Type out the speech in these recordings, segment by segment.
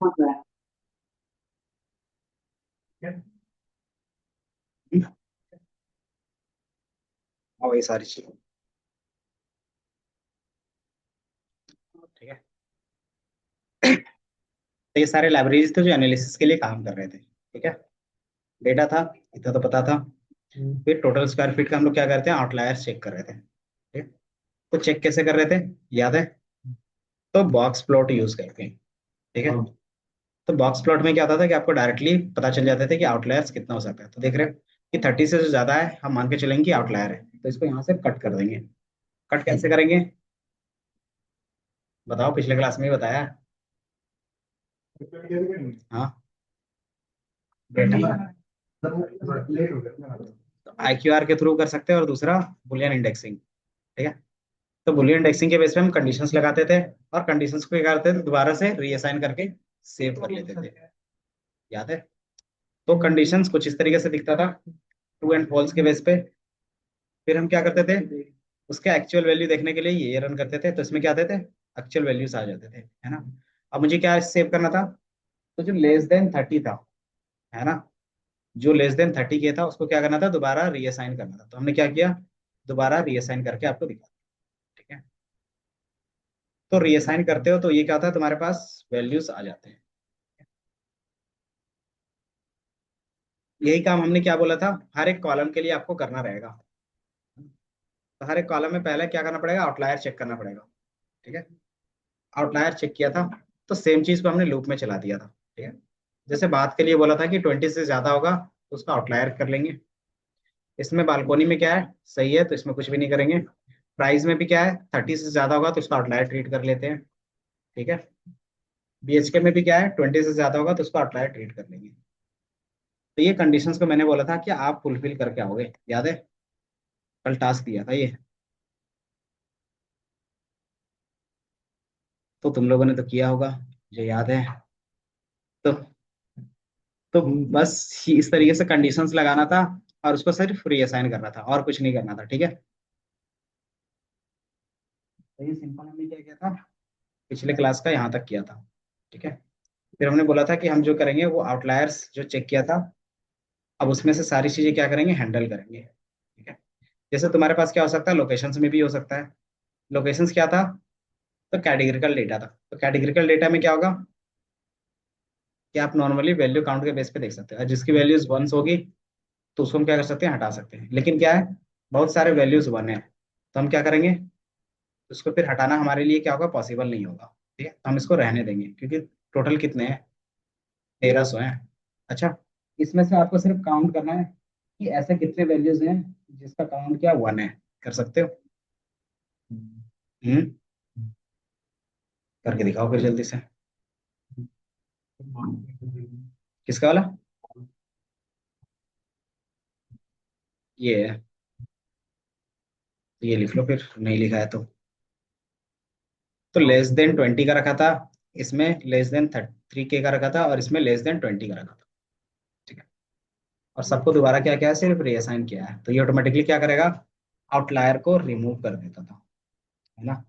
और वही सारी चीजें। ठीक है। तो ये सारे लाइब्रेरीज थे जो एनालिसिस के लिए काम कर रहे थे। ठीक है। डेटा था, इतना तो पता था। फिर टोटल स्क्वायर फीट का हम लोग क्या करते हैं, आउटलायर्स चेक कर रहे थे। ठीक है। तो चेक कैसे कर रहे थे, याद है? तो बॉक्स प्लॉट यूज करके। ठीक है। तो बॉक्स प्लॉट में क्या होता था कि आपको डायरेक्टली पता चल जाता था कि आउटलायर्स कितना हो सकता है। तो देख रहे हो कि 30 से जो ज्यादा है, हम मान के चलेंगे कि आउटलायर है, तो इसको यहाँ से कट कर देंगे। कट कैसे करेंगे, बताओ, पिछले क्लास में ही बताया। हाँ, डेटा IQR के थ्रू कर सकते हैं, और दूसरा बुलियन इंडेक्सिंग। ठीक है। तो बुलियन इंडेक्सिंग के बेस पे हम कंडीशंस लगाते थे, और कंडीशंस को क्या करते थे, दोबारा से रीअसाइन करके सेव कर लेते थे। याद है? तो कंडीशंस कुछ इस तरीके से दिखता था, ट्रू एंड फॉल्स के बेस पे। फिर हम क्या करते थे, उसके एक्चुअल वैल्यू देखने के लिए ये रन करते थे, तो इसमें क्या आते थे, एक्चुअल वैल्यूज आ जाते थे, है ना? अब मुझे क्या सेव करना था, तो जो लेस देन 30 था, है ना, जो लेस देन 30 के था, उसको क्या करना था, दोबारा रीअसाइन करना था। तो हमने क्या किया, दोबारा रीअसाइन करके आपको दिखा। ठीक है। तो रीअसाइन करते हो तो ये क्या होता है, तुम्हारे पास वैल्यूज आ जाते हैं। यही काम हमने क्या बोला था, हर एक कॉलम के लिए आपको करना रहेगा। तो हर एक कॉलम में पहले क्या करना पड़ेगा, आउटलायर चेक करना पड़ेगा। ठीक है। आउटलायर चेक किया था, तो सेम चीज को हमने लूप में चला दिया था। ठीक है। जैसे बात के लिए बोला था कि 20 से ज्यादा होगा तो उसका आउटलायर कर लेंगे। इसमें बालकोनी में क्या है, सही है, तो इसमें कुछ भी नहीं करेंगे। प्राइस में भी क्या है, 30 से ज्यादा होगा तो उसका आउटलायर ट्रीट कर लेते हैं। ठीक है। BHK में भी क्या है, 20 से ज्यादा होगा तो उसको आउटलायर ट्रीट कर लेंगे। तो ये कंडीशंस को मैंने बोला था कि आप फुलफिल करके आओगे, याद है? कल टास्क दिया था ये, तो तुम लोगों ने तो किया होगा, मुझे याद है। तो तो बस इस तरीके से कंडीशंस लगाना था, और उसको सिर्फ रीअसाइन करना था, और कुछ नहीं करना था। ठीक है। तो ये सिंपल हमने क्या किया था, पिछले क्लास का यहाँ तक किया था। ठीक है। फिर हमने बोला था कि हम जो करेंगे वो आउटलायर्स जो चेक किया था, अब उसमें से सारी चीजें क्या करेंगे, हैंडल करेंगे। ठीक है। जैसे तुम्हारे पास क्या हो सकता है, लोकेशंस में भी हो सकता है। लोकेशंस क्या था, तो कैटेगरिकल डेटा था। तो कैटेगरिकल डेटा में क्या होगा, कि आप नॉर्मली वैल्यू काउंट के बेस पे देख सकते हो, और जिसकी वैल्यूज वंस होगी तो उसको हम क्या कर सकते हैं, हटा सकते हैं। लेकिन क्या है, बहुत सारे वैल्यूज वन है, तो हम क्या करेंगे, उसको फिर हटाना हमारे लिए क्या होगा, पॉसिबल नहीं होगा। ठीक है। तो हम इसको रहने देंगे, क्योंकि टोटल कितने हैं, 1300 हैं। अच्छा, इसमें से आपको सिर्फ काउंट करना है कि ऐसे कितने वैल्यूज हैं जिसका काउंट क्या वन है। कर सकते हो? हम्म, करके दिखाओ फिर जल्दी से। किसका वाला? ये है। ये लिख लो फिर, नहीं लिखा है तो लेस देन 20 का रखा था, इसमें लेस देन 3K का रखा था, और इसमें लेस देन 20 का रखा था। ठीक है। और सबको दोबारा क्या किया है, सिर्फ रीअसाइन किया है, तो ये ऑटोमेटिकली क्या करेगा, आउटलायर को रिमूव कर देता था, है ना?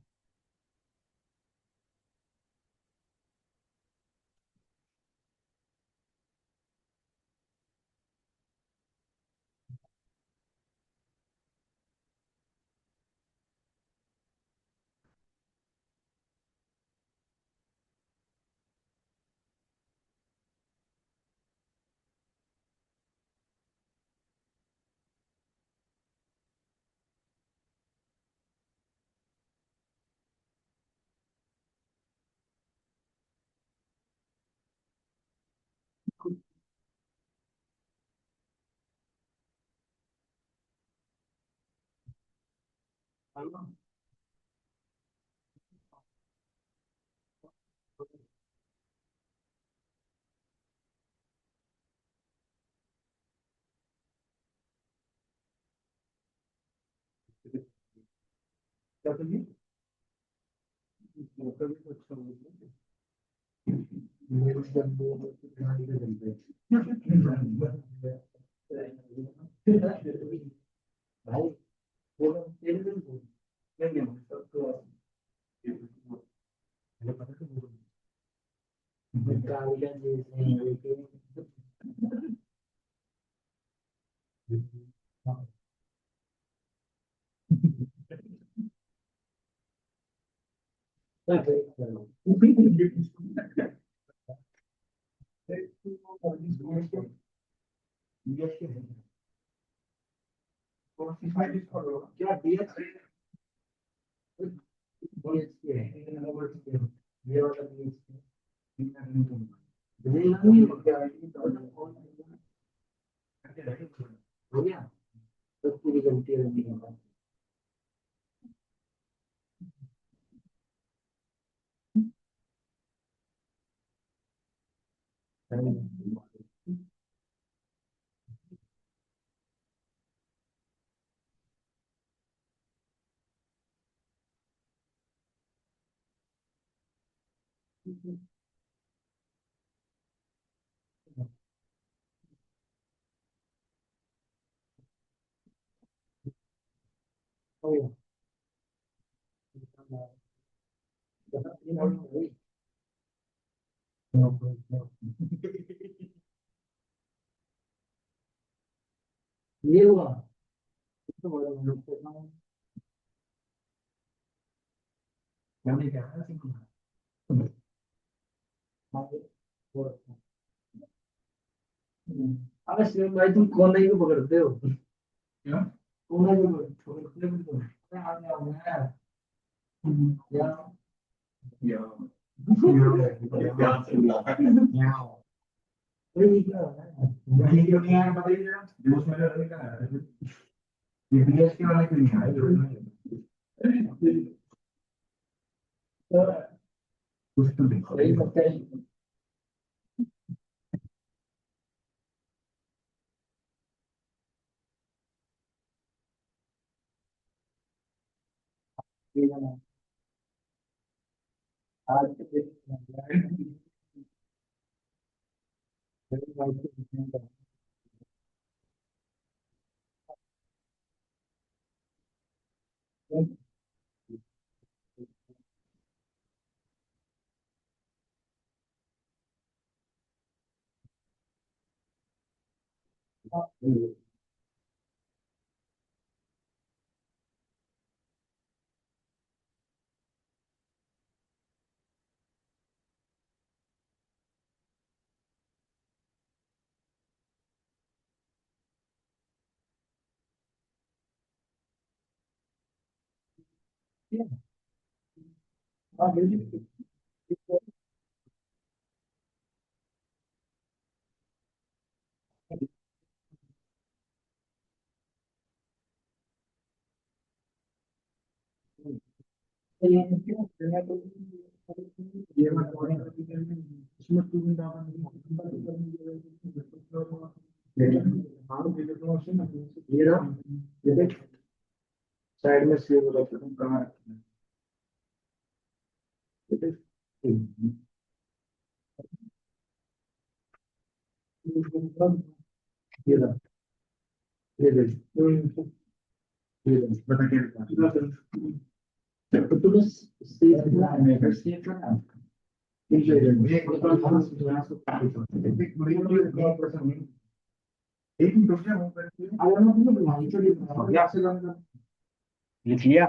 लिख लिया?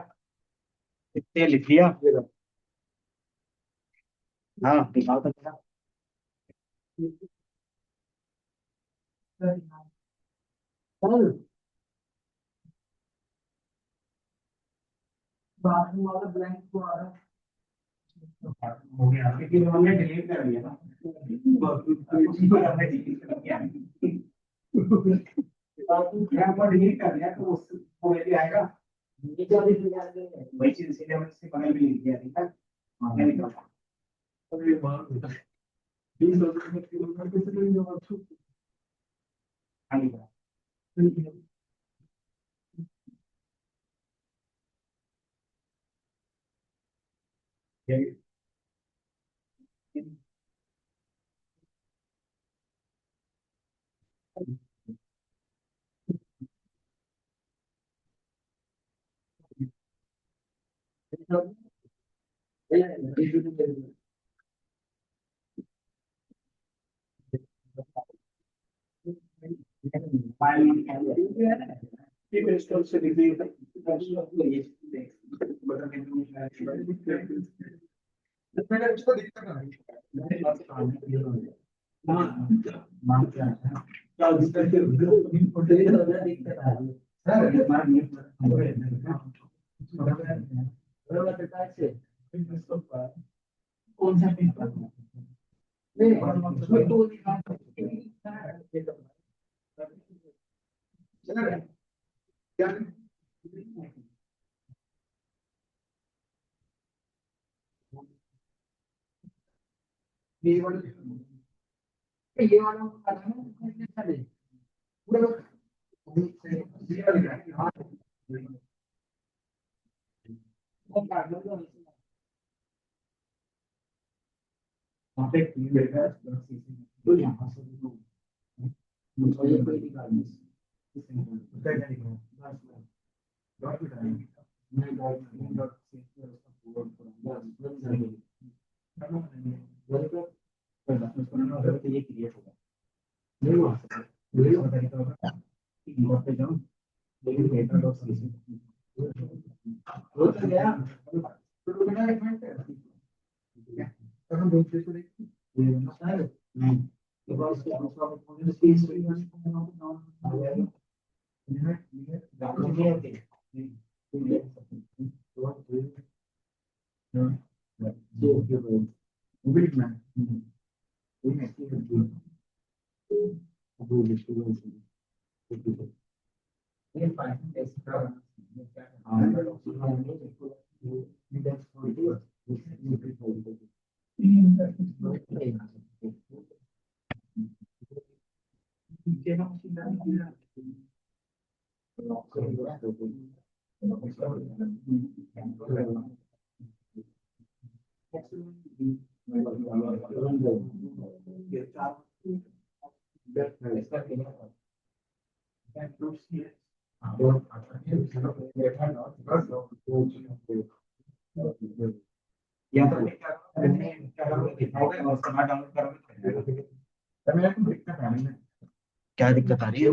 कितने लिख लिया? हाँ दिखाओ तो जरा। हो गया लेकिन हमने डिलीट कर दिया ना। उसी को हमने डिलीट कर दिया। डिलीट कर दिया तो वो भी आएगा। वही चीज इसलिए हमने इसके बगल में लिख दिया ठीक है। हाँ मैं लिख रहा हूँ। हाँ लिख रहा हूँ। क्या दिक्कत आ रही है?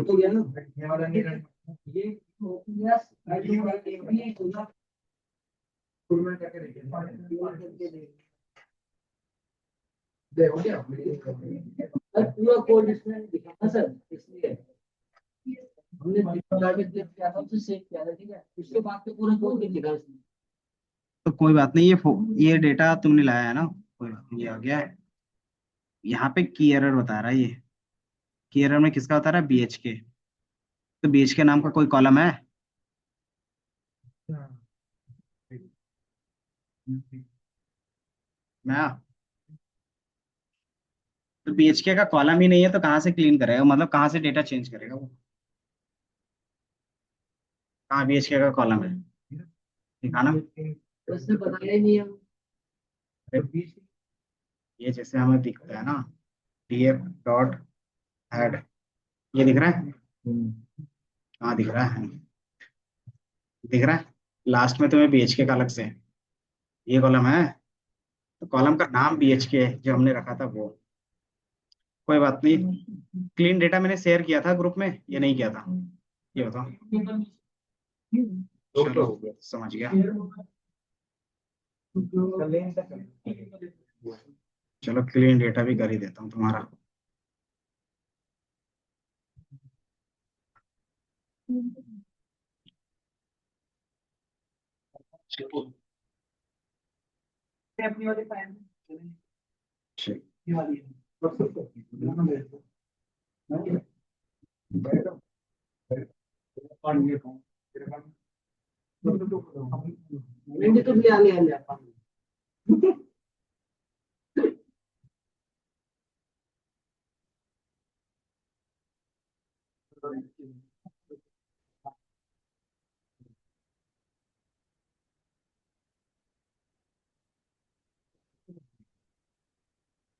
पूरा कोड इसमें दिखा ना सर, इसलिए हमने टारगेट किया था तो सेव किया था, ठीक है। उसके बाद तो पूरा कोड दिखेगा इसमें। तो कोई बात नहीं, ये डेटा तुमने लाया है ना, कोई बात नहीं, ये आ गया है। यहाँ पे की एरर बता रहा है ये। की एरर में किसका बता रहा है? BHK। तो BHK नाम का कोई कॉलम है? मैं तो BHK का कॉलम ही नहीं है तो कहाँ से क्लीन करेगा, मतलब कहाँ से डेटा चेंज करेगा वो? कहाँ BHK का कॉलम है? दिखाना। उसने बताया ही नहीं है। अरे, ये जैसे हमें दिखता है ना, df.add, ये दिख रहा है? हाँ दिख रहा है, दिख रहा है। लास्ट में तुम्हें BHK का अलग से ये कॉलम है, तो कॉलम का नाम BHK है जो हमने रखा था वो। कोई बात नहीं। क्लीन डेटा मैंने शेयर किया था ग्रुप में, ये नहीं किया था? ये बताओ। चलो समझ गया। चलो क्लीन डेटा भी कर ही देता हूँ तुम्हारा। ठीक। मैंने तो भी आ लिया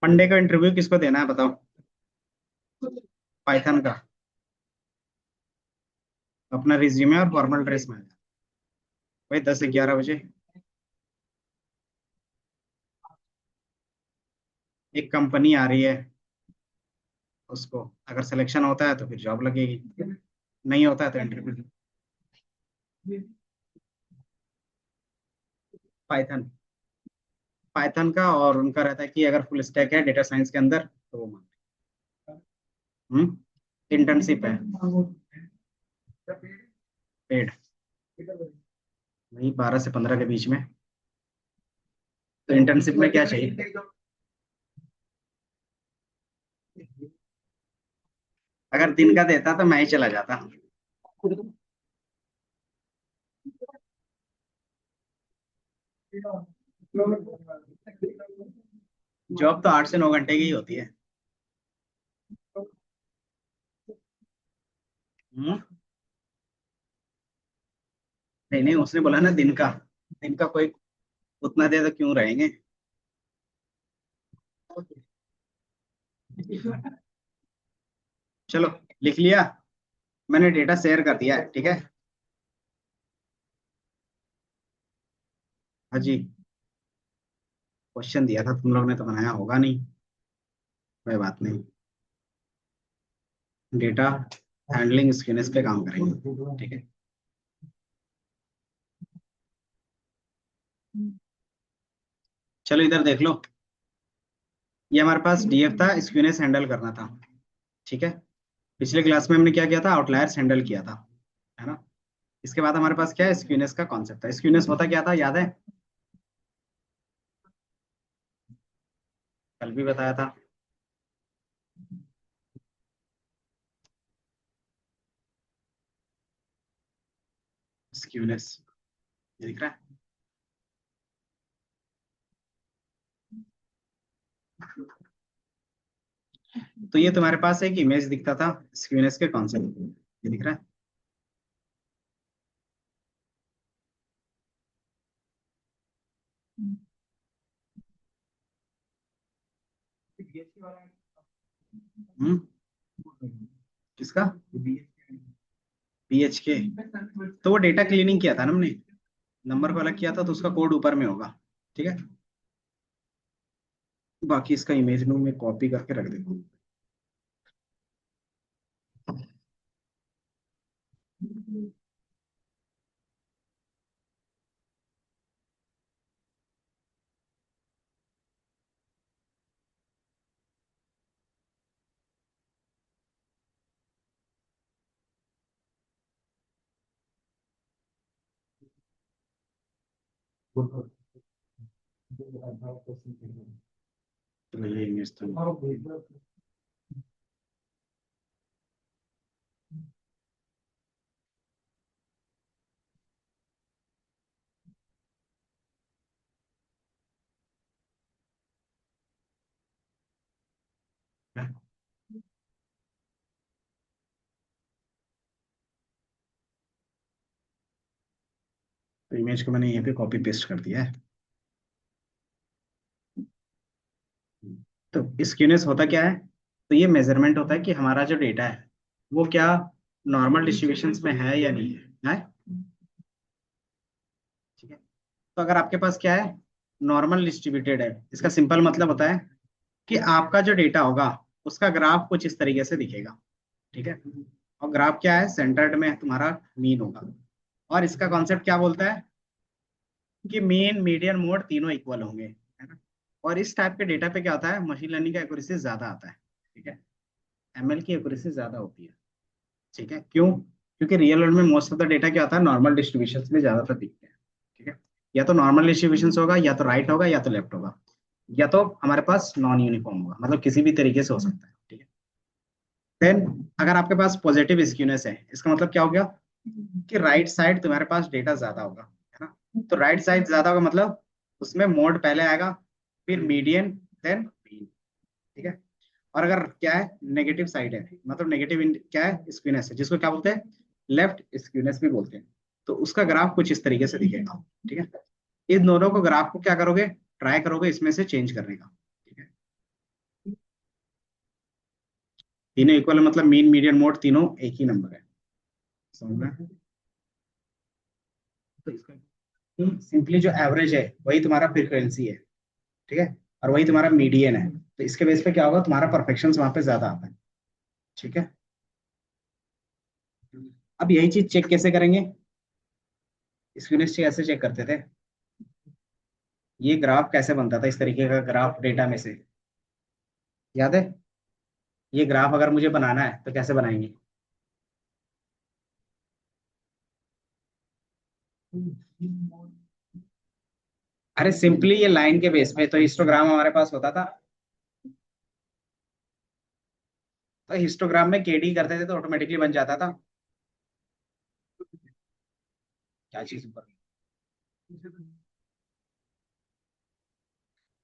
मंडे का इंटरव्यू किसको देना है बताओ? पाइथन का। अपना रिज्यूमे और फॉर्मल ड्रेस में वही 10 से 11 बजे। एक कंपनी आ रही है, उसको अगर सिलेक्शन होता है तो फिर जॉब लगेगी, नहीं होता है तो इंटरव्यू। पाइथन, पाइथन का, और उनका रहता है कि अगर फुल स्टैक है डेटा साइंस के अंदर तो वो हम्म इंटर्नशिप है, पेड, वही 12 से 15 के बीच में। तो इंटर्नशिप में क्या चाहिए, अगर दिन का देता तो मैं ही चला जाता। जॉब तो 8 से 9 घंटे की ही होती है। हम्म नहीं नहीं, उसने बोला ना दिन का, दिन का कोई उतना दे तो क्यों रहेंगे। चलो, लिख लिया, मैंने डेटा शेयर कर दिया है, ठीक है। हाँ जी, क्वेश्चन दिया था तुम लोग ने तो बनाया होगा नहीं, कोई बात नहीं। डेटा हैंडलिंग स्किल्स पे काम करेंगे, ठीक है। चलो इधर देख लो, ये हमारे पास डीएफ था, स्क्यूनेस हैंडल करना था, ठीक है। पिछले क्लास में हमने क्या किया था, आउटलायर्स हैंडल किया था, है ना। इसके बाद हमारे पास क्या है, स्क्यूनेस का कॉन्सेप्ट था। स्क्यूनेस होता क्या था, याद है, कल भी बताया था। स्क्यूनेस, ये दिख रहा है। तो ये तुम्हारे पास एक इमेज दिखता था स्क्यूनेस के कॉन्सेप्ट, ये दिख रहा है। हम्म किसका, पीएच के। तो वो डेटा क्लीनिंग किया था ना हमने, नंबर को अलग किया था, तो उसका कोड ऊपर में होगा, ठीक है। बाकी इसका इमेज में कॉपी करके रख देता हूँ। तो ये इमेज तो है। तो इमेज को मैंने यहाँ पे कॉपी पेस्ट कर दिया है। तो स्क्यूनेस होता क्या है, तो ये मेजरमेंट होता है कि हमारा जो डेटा है वो क्या नॉर्मल डिस्ट्रीब्यूशंस में है या नहीं है, ठीक है। तो अगर आपके पास क्या है, नॉर्मल डिस्ट्रीब्यूटेड है, इसका सिंपल मतलब होता है कि आपका जो डेटा होगा उसका ग्राफ कुछ इस तरीके से दिखेगा, ठीक है। और ग्राफ क्या है, सेंटर्ड में तुम्हारा मीन होगा। और इसका कॉन्सेप्ट क्या बोलता है कि मीन मीडियन मोड तीनों इक्वल होंगे, है ना। और इस टाइप के डेटा पे क्या होता है, मशीन लर्निंग का एक्यूरेसी ज्यादा आता है, ठीक है। एमएल की एक्यूरेसी ज्यादा होती है, ठीक है। क्यों, क्योंकि रियल वर्ल्ड में मोस्ट ऑफ द डेटा क्या होता है, नॉर्मल डिस्ट्रीब्यूशन में ज्यादातर दिखते हैं, ठीक है। या तो नॉर्मल डिस्ट्रीब्यूशन होगा, या तो राइट होगा, या तो लेफ्ट होगा, या तो हमारे पास नॉन यूनिफॉर्म होगा, मतलब किसी भी तरीके से हो सकता है, ठीक है। देन अगर आपके पास पॉजिटिव स्क्यूनेस है, इसका मतलब क्या हो गया कि राइट साइड तुम्हारे पास डेटा ज्यादा होगा, है ना। तो राइट साइड ज्यादा होगा मतलब उसमें मोड पहले आएगा, फिर मीडियन, देन मीन, ठीक है। और अगर क्या है, नेगेटिव साइड है, मतलब नेगेटिव क्या है, स्क्यूनेस है, जिसको क्या बोलते हैं, लेफ्ट स्क्यूनेस भी बोलते हैं। तो उसका ग्राफ कुछ इस तरीके से दिखेगा, ठीक है। इन दोनों को ग्राफ को क्या करोगे, ट्राई करोगे इसमें से चेंज करने का, ठीक है। तीनों इक्वल है मतलब मीन मीडियन मोड तीनों एक ही नंबर है, समझ में। तो इसका सिंपली जो एवरेज है वही तुम्हारा फ्रीक्वेंसी है, ठीक है। और वही तुम्हारा मीडियन है, तो इसके बेस पे क्या होगा, तुम्हारा परफेक्शन वहां पे ज्यादा आता है। ठीक है। अब यही चीज चेक कैसे करेंगे, स्क्यूनेस कैसे चेक करते थे, ये ग्राफ कैसे बनता था, इस तरीके का ग्राफ डेटा में से, याद है? ये ग्राफ अगर मुझे बनाना है तो कैसे बनाएंगे? अरे सिंपली ये लाइन के बेस पे, तो हिस्टोग्राम हमारे पास होता था, तो हिस्टोग्राम में केडी करते थे तो ऑटोमेटिकली बन जाता था। क्या चीज ऊपर,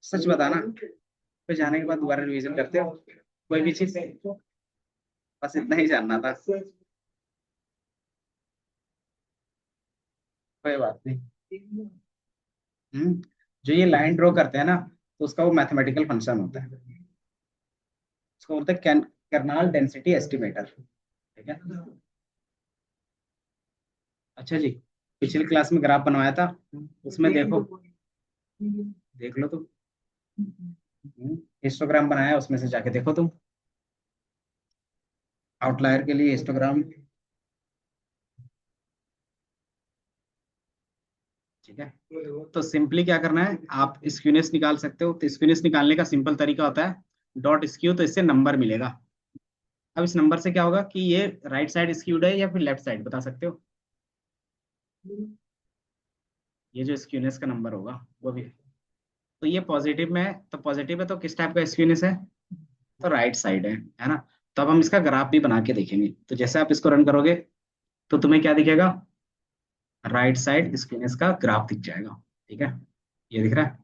सच बताना, फिर जाने के बाद दोबारा रिवीजन करते हो कोई भी चीज? बस इतना ही जानना था, कोई बात नहीं। हम्म। जो ये लाइन ड्रॉ करते हैं ना, तो उसका वो मैथमेटिकल फंक्शन होता है, उसको बोलते हैं कर्नाल डेंसिटी एस्टिमेटर, ठीक है। अच्छा जी, पिछली क्लास में ग्राफ बनवाया था, उसमें देखो, देख लो तुम। हिस्टोग्राम बनाया उसमें से जाके देखो तुम, आउटलायर के लिए हिस्टोग्राम, ठीक है। तो सिंपली क्या करना है, आप स्क्यूनेस निकाल सकते हो, तो स्क्यूनेस निकालने का सिंपल तरीका होता है डॉट स्क्यू, तो इससे नंबर मिलेगा। अब इस नंबर से क्या होगा कि ये राइट साइड स्क्यूड है या फिर लेफ्ट साइड, बता सकते हो? ये जो स्क्यूनेस का नंबर होगा वो भी, तो ये पॉजिटिव में है, तो पॉजिटिव है तो किस टाइप का स्क्यूनेस है, तो राइट साइड है ना। तो अब हम इसका ग्राफ भी बना के देखेंगे, तो जैसे आप इसको रन करोगे तो तुम्हें क्या दिखेगा, राइट साइड स्क्यूनेस का ग्राफ दिख जाएगा, ठीक है। ये दिख रहा है,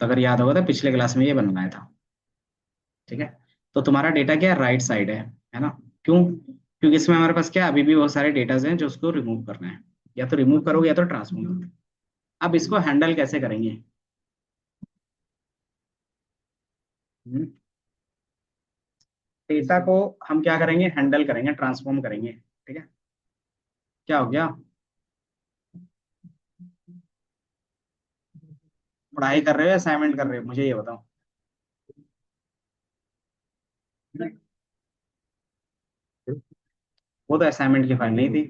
तो अगर याद होगा तो पिछले क्लास में ये बनवाया था, ठीक है। तो तुम्हारा डेटा क्या है, राइट साइड है ना। क्यों? क्योंकि इसमें हमारे पास क्या है, अभी भी बहुत सारे डेटाज हैं जो उसको रिमूव करना है, या तो रिमूव करोगे या तो ट्रांसफॉर्म करोगे। अब इसको हैंडल कैसे करेंगे? डेटा को हम क्या करेंगे, हैंडल करेंगे, ट्रांसफॉर्म करेंगे, ठीक है। क्या हो गया, पढ़ाई कर रहे हो या असाइनमेंट कर रहे हो, मुझे ये बताओ। वो तो असाइनमेंट की फाइल नहीं थी।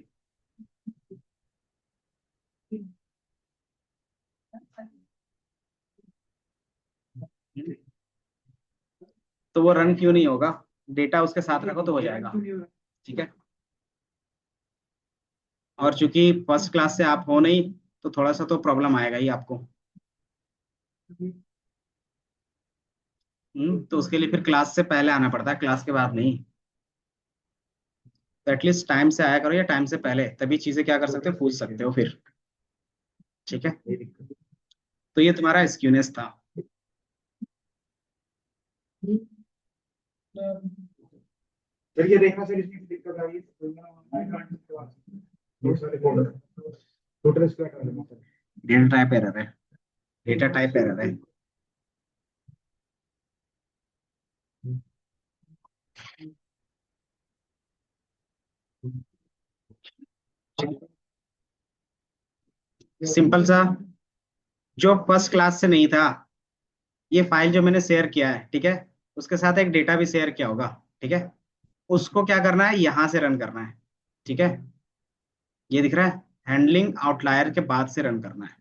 तो वो रन क्यों नहीं होगा, डेटा उसके साथ रखो तो हो जाएगा, ठीक है। और चूंकि फर्स्ट क्लास से आप हो नहीं, तो थोड़ा सा तो प्रॉब्लम आएगा ही आपको। तो उसके लिए फिर क्लास से पहले आना पड़ता है, क्लास के बाद नहीं। तो एटलीस्ट टाइम से आया करो या टाइम से पहले, तभी चीजें क्या कर सकते हो, पूछ सकते हो फिर, ठीक है। तो ये तुम्हारा स्क्यूनेस था। फिर ये देखना सर, इसमें दिक्कत आ रही है total square. Data type error है, डेटा टाइप एरर है। सिंपल सा, जो फर्स्ट क्लास से नहीं था, ये फाइल जो मैंने शेयर किया है, ठीक है, उसके साथ एक डेटा भी शेयर किया होगा, ठीक है। उसको क्या करना है, यहां से रन करना है, ठीक है। ये दिख रहा है, हैंडलिंग आउटलायर के बाद से रन करना है।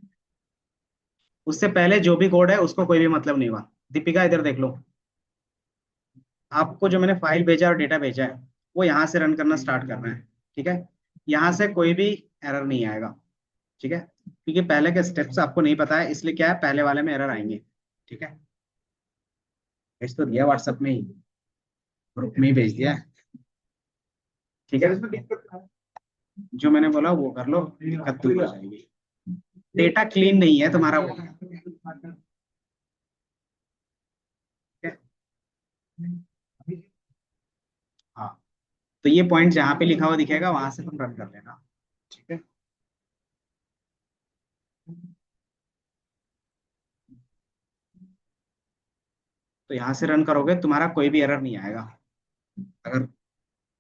उससे पहले जो भी कोड है उसको कोई भी मतलब नहीं हुआ। दीपिका इधर देख लो, आपको जो मैंने फाइल भेजा और डेटा भेजा है, वो यहाँ से रन करना स्टार्ट करना है, ठीक है। यहाँ से कोई भी एरर नहीं आएगा, ठीक है, क्योंकि पहले के स्टेप्स आपको नहीं पता है, इसलिए क्या है, पहले वाले में एरर आएंगे, ठीक है। भेज तो दिया व्हाट्सएप में ही, ग्रुप में ही भेज दिया है, ठीक है। जो मैंने बोला वो कर लो, दिक्कत दूर हो जाएगी। डेटा क्लीन नहीं है तुम्हारा वो, ठीक है। हाँ, तो ये पॉइंट जहाँ पे लिखा हुआ दिखेगा वहां से तुम रन कर लेना, ठीक है। तो यहाँ से रन करोगे तुम्हारा कोई भी एरर नहीं आएगा। अगर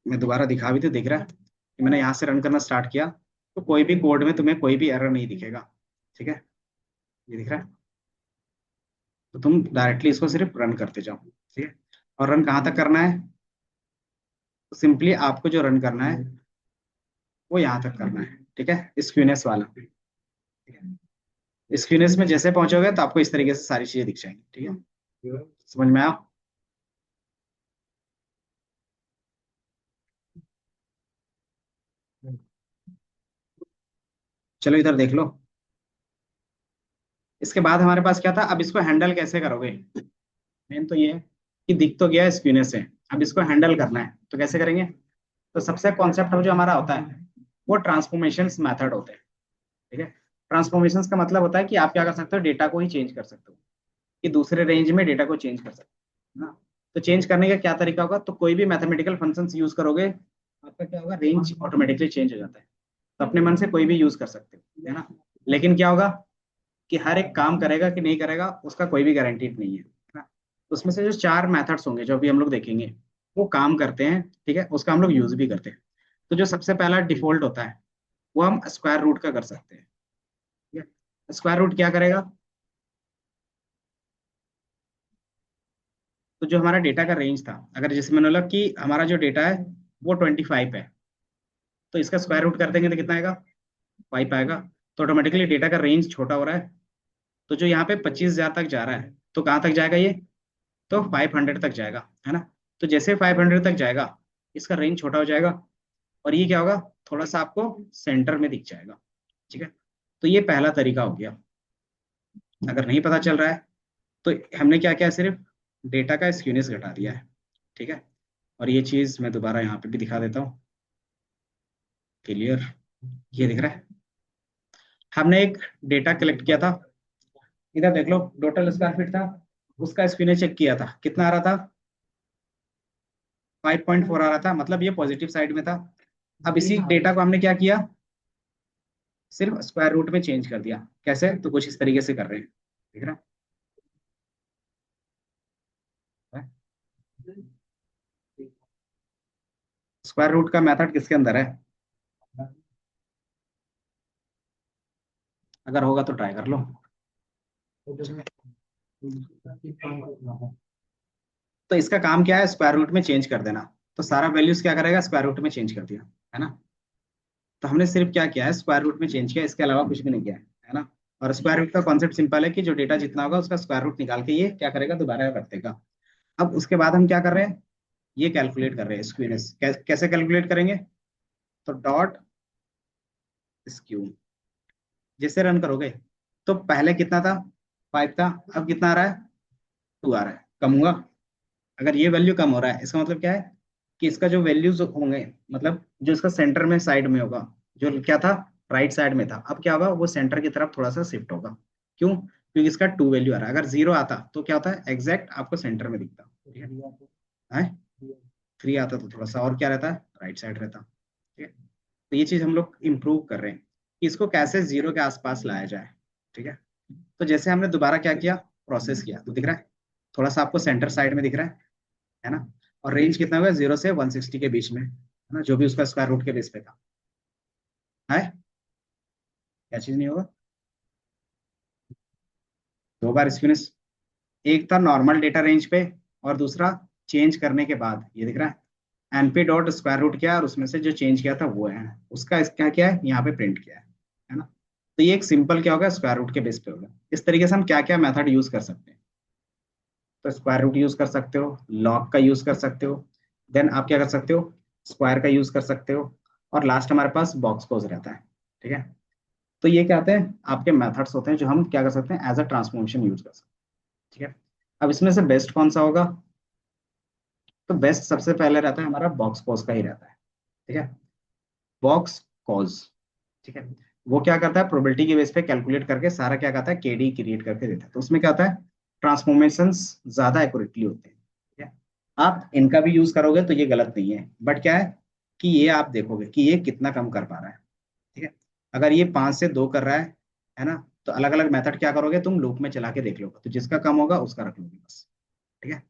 मैं दोबारा दिखा भी तो दिख रहा है कि मैंने यहाँ से रन करना स्टार्ट किया, तो कोई भी कोड में तुम्हें कोई भी एरर नहीं दिखेगा, ठीक है। ये दिख रहा है, तो तुम डायरेक्टली इसको सिर्फ रन करते जाओ, ठीक है। और रन कहाँ तक करना है, तो सिंपली आपको जो रन करना है वो यहाँ तक करना है, ठीक है, स्क्यूनेस वाला, ठीक है। स्क्यूनेस में जैसे पहुंचोगे तो आपको इस तरीके से सारी चीजें दिख जाएंगी, ठीक है, समझ में आया? चलो इधर देख लो। इसके बाद हमारे पास क्या था, अब इसको हैंडल कैसे करोगे? मेन तो ये है कि दिख तो गया स्क्यूनेस से, अब इसको हैंडल करना है तो कैसे करेंगे? तो सबसे कॉन्सेप्ट जो हमारा होता है वो ट्रांसफॉर्मेशंस मेथड होते हैं, ठीक है। ट्रांसफॉर्मेशंस का मतलब होता है कि आप क्या कर सकते हो, डेटा को ही चेंज कर सकते हो, कि दूसरे रेंज में डेटा को चेंज कर सकते हो ना। तो चेंज करने का क्या तरीका होगा, तो कोई भी मैथमेटिकल फंक्शंस यूज करोगे, आपका क्या होगा, रेंज ऑटोमेटिकली चेंज हो जाता है। तो अपने मन से कोई भी यूज कर सकते हो, है ना। लेकिन क्या होगा कि हर एक काम करेगा कि नहीं करेगा उसका कोई भी गारंटी नहीं है ना। तो उसमें से जो चार मेथड्स होंगे जो अभी हम लोग देखेंगे वो काम करते हैं, ठीक है, उसका हम लोग यूज भी करते हैं। तो जो सबसे पहला डिफॉल्ट होता है वो हम स्क्वायर रूट का कर सकते हैं, ठीक है। स्क्वायर रूट क्या करेगा, तो जो हमारा डेटा का रेंज था, अगर जैसे मैंने बोला कि हमारा जो डेटा है वो 25 है, तो इसका स्क्वायर रूट कर देंगे तो कितना आएगा, 5 आएगा। तो ऑटोमेटिकली डेटा का रेंज छोटा हो रहा है। तो जो यहाँ पे 25,000 तक जा रहा है तो कहाँ तक जाएगा ये, तो 500 तक जाएगा, है ना। तो जैसे 500 तक जाएगा इसका रेंज छोटा हो जाएगा, और ये क्या होगा, थोड़ा सा आपको सेंटर में दिख जाएगा, ठीक है। तो ये पहला तरीका हो गया। अगर नहीं पता चल रहा है तो हमने क्या किया, सिर्फ डेटा का स्क्यूनेस घटा दिया है, ठीक है। और ये चीज मैं दोबारा यहाँ पे भी दिखा देता हूँ, क्लियर, ये दिख रहा है। हमने एक डेटा कलेक्ट किया था, इधर देख लो, टोटल स्क्वायर फीट था, उसका स्क्यूनेस चेक किया था, कितना आ रहा था, 5.4 आ रहा था, मतलब ये पॉजिटिव साइड में था। अब इसी डेटा को हमने क्या किया, सिर्फ स्क्वायर रूट में चेंज कर दिया। कैसे, तो कुछ इस तरीके से कर रहे हैं, ठीक है ना। स्क्वायर रूट का मेथड किसके अंदर है, अगर होगा तो ट्राई कर लो। तो इसका काम क्या है, स्क्वायर रूट में चेंज कर देना। तो सारा वैल्यूज क्या करेगा, स्क्वायर रूट में चेंज कर दिया, है ना। तो हमने सिर्फ क्या किया है, स्क्वायर रूट में चेंज किया, इसके अलावा कुछ भी नहीं किया है ना। और स्क्वायर रूट का कॉन्सेप्ट सिंपल है कि जो डेटा जितना होगा उसका स्क्वायर रूट निकाल के ये क्या करेगा, दोबारा रख देगा। अब उसके बाद हम क्या कर रहे हैं, ये कैलकुलेट कर रहे हैं स्क्यूनेस, कैसे कैलकुलेट करेंगे, तो डॉट स्क्यू जैसे रन करोगे तो पहले कितना था, 5 था, अब कितना आ रहा है, 2 आ रहा है, कम हुआ। अगर ये वैल्यू कम हो रहा है इसका मतलब क्या है कि इसका जो वैल्यूज होंगे, मतलब जो इसका सेंटर में साइड में होगा, जो क्या था राइट साइड में था, अब क्या होगा, वो सेंटर की तरफ थोड़ा सा शिफ्ट होगा। क्यों, क्योंकि इसका 2 वैल्यू आ रहा है। अगर 0 आता तो क्या होता है, एग्जैक्ट आपको सेंटर में दिखता, ठीक है। 3 आता तो थोड़ा सा और क्या रहता है, राइट साइड रहता, ठीक है। तो ये चीज हम लोग इम्प्रूव कर रहे हैं कि इसको कैसे 0 के आसपास लाया जाए, ठीक है। तो जैसे हमने दोबारा क्या किया, प्रोसेस किया, तो दिख रहा है, थोड़ा सा आपको सेंटर साइड में दिख रहा है ना। और रेंज कितना हुआ, 0 से 160 के बीच में, है ना, जो भी उसका स्क्वायर रूट के बेस पे था, है। क्या चीज नहीं होगा, दो बार स्क्यूनेस, एक था नॉर्मल डेटा रेंज पे, और दूसरा चेंज करने के बाद, ये दिख रहा है, एनपी डॉट स्क्वायर रूट किया और उसमें से जो चेंज किया था वो है, उसका क्या किया है, यहाँ पे प्रिंट किया है ना। तो ये एक सिंपल क्या होगा, स्क्वायर रूट के बेस पे होगा। इस तरीके से हम क्या क्या मेथड यूज कर सकते हैं, तो स्क्वायर रूट यूज कर सकते हो, लॉग का यूज कर सकते हो, देन आप क्या कर सकते हो, स्क्वायर का यूज कर सकते हो, और लास्ट हमारे पास बॉक्स क्लोज रहता है, ठीक है। तो ये क्या होते हैं, आपके मेथड्स होते हैं जो हम क्या कर सकते हैं, एज अ ट्रांसफॉर्मेशन यूज कर सकते हैं, ठीक है। अब इसमें से बेस्ट कौन सा होगा, तो बेस्ट सबसे पहले रहता है हमारा बॉक्स कॉज का ही रहता है, ठीक है। बॉक्स कॉज, ठीक है। वो क्या करता है, प्रोबेबिलिटी के बेस पे कैलकुलेट करके सारा क्या करता है, केडी क्रिएट करके देता है। तो उसमें क्या होता है, ट्रांसफॉर्मेशंस ज्यादा एक्यूरेटली होते हैं, ठीक है। आप इनका भी यूज करोगे तो ये गलत नहीं है, बट क्या है कि ये आप देखोगे कि ये कितना कम कर पा रहा है, ठीक है। अगर ये 5 से 2 कर रहा है ना, तो अलग अलग मेथड क्या करोगे, तुम लूप में चला के देख लोगे, तो जिसका कम होगा उसका रख लोगे बस, ठीक है।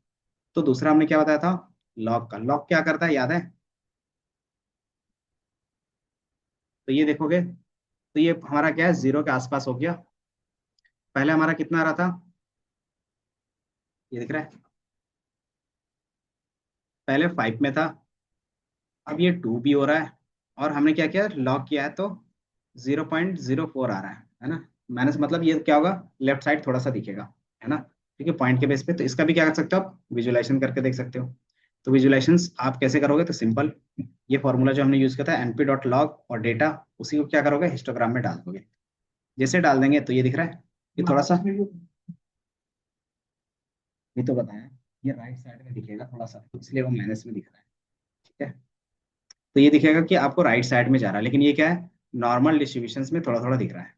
तो दूसरा हमने क्या बताया था, लॉग का। लॉग क्या करता है, याद है, तो ये देखोगे तो ये हमारा क्या है, 0 के आसपास हो गया। पहले हमारा कितना आ रहा था, ये दिख रहा है, पहले 5 में था, अब ये 2 भी हो रहा है, और हमने क्या किया, लॉक किया है, तो 0.04 आ रहा है ना। माइनस मतलब ये क्या होगा, लेफ्ट साइड थोड़ा सा दिखेगा, है ना। ठीक है, पॉइंट के बेस पे, तो इसका भी क्या कर सकते हो आप, विजुअलाइजेशन करके देख सकते हो। तो विजुअलाइजेशन आप कैसे करोगे, तो सिंपल, ये फॉर्मूला जो हमने यूज किया था np.log और डेटा, उसी को क्या करोगे, हिस्टोग्राम में डाल दोगे। जैसे डाल देंगे तो ये दिख रहा है, ये थोड़ा सा, ये तो बताया, ये राइट साइड में दिखेगा थोड़ा सा, इसलिए वो माइनस में दिख रहा है। ठीक है, तो ये दिखेगा कि आपको राइट साइड में जा रहा है, लेकिन ये क्या है, नॉर्मल डिस्ट्रीब्यूशन में थोड़ा थोड़ा दिख रहा है।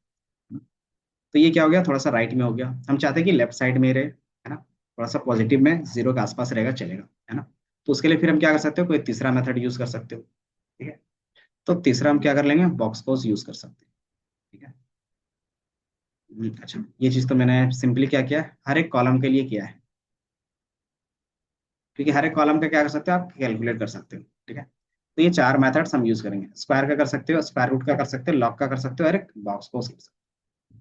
तो ये क्या हो गया, थोड़ा सा राइट में हो गया। हम चाहते हैं कि लेफ्ट साइड में रहे, है ना, थोड़ा सा पॉजिटिव में, जीरो के आसपास रहेगा, चलेगा, है ना। तो उसके लिए फिर हम क्या कर सकते हो, कोई तीसरा मेथड यूज कर सकते हो। ठीक है, तो तीसरा हम क्या कर लेंगे, बॉक्स कॉज यूज कर सकते हैं। ठीक है। अच्छा, ये चीज तो मैंने सिंपली क्या किया है, हर एक कॉलम के लिए किया है, क्योंकि हर एक कॉलम का क्या कर सकते हो, आप कैलकुलेट कर सकते हो। ठीक है, तो ये चार मेथड्स हम यूज करेंगे, स्क्वायर का कर सकते हो, स्क्वायर रूट का कर सकते हो, लॉग का कर सकते हो, और एक बॉक्स कॉज कर सकते हो।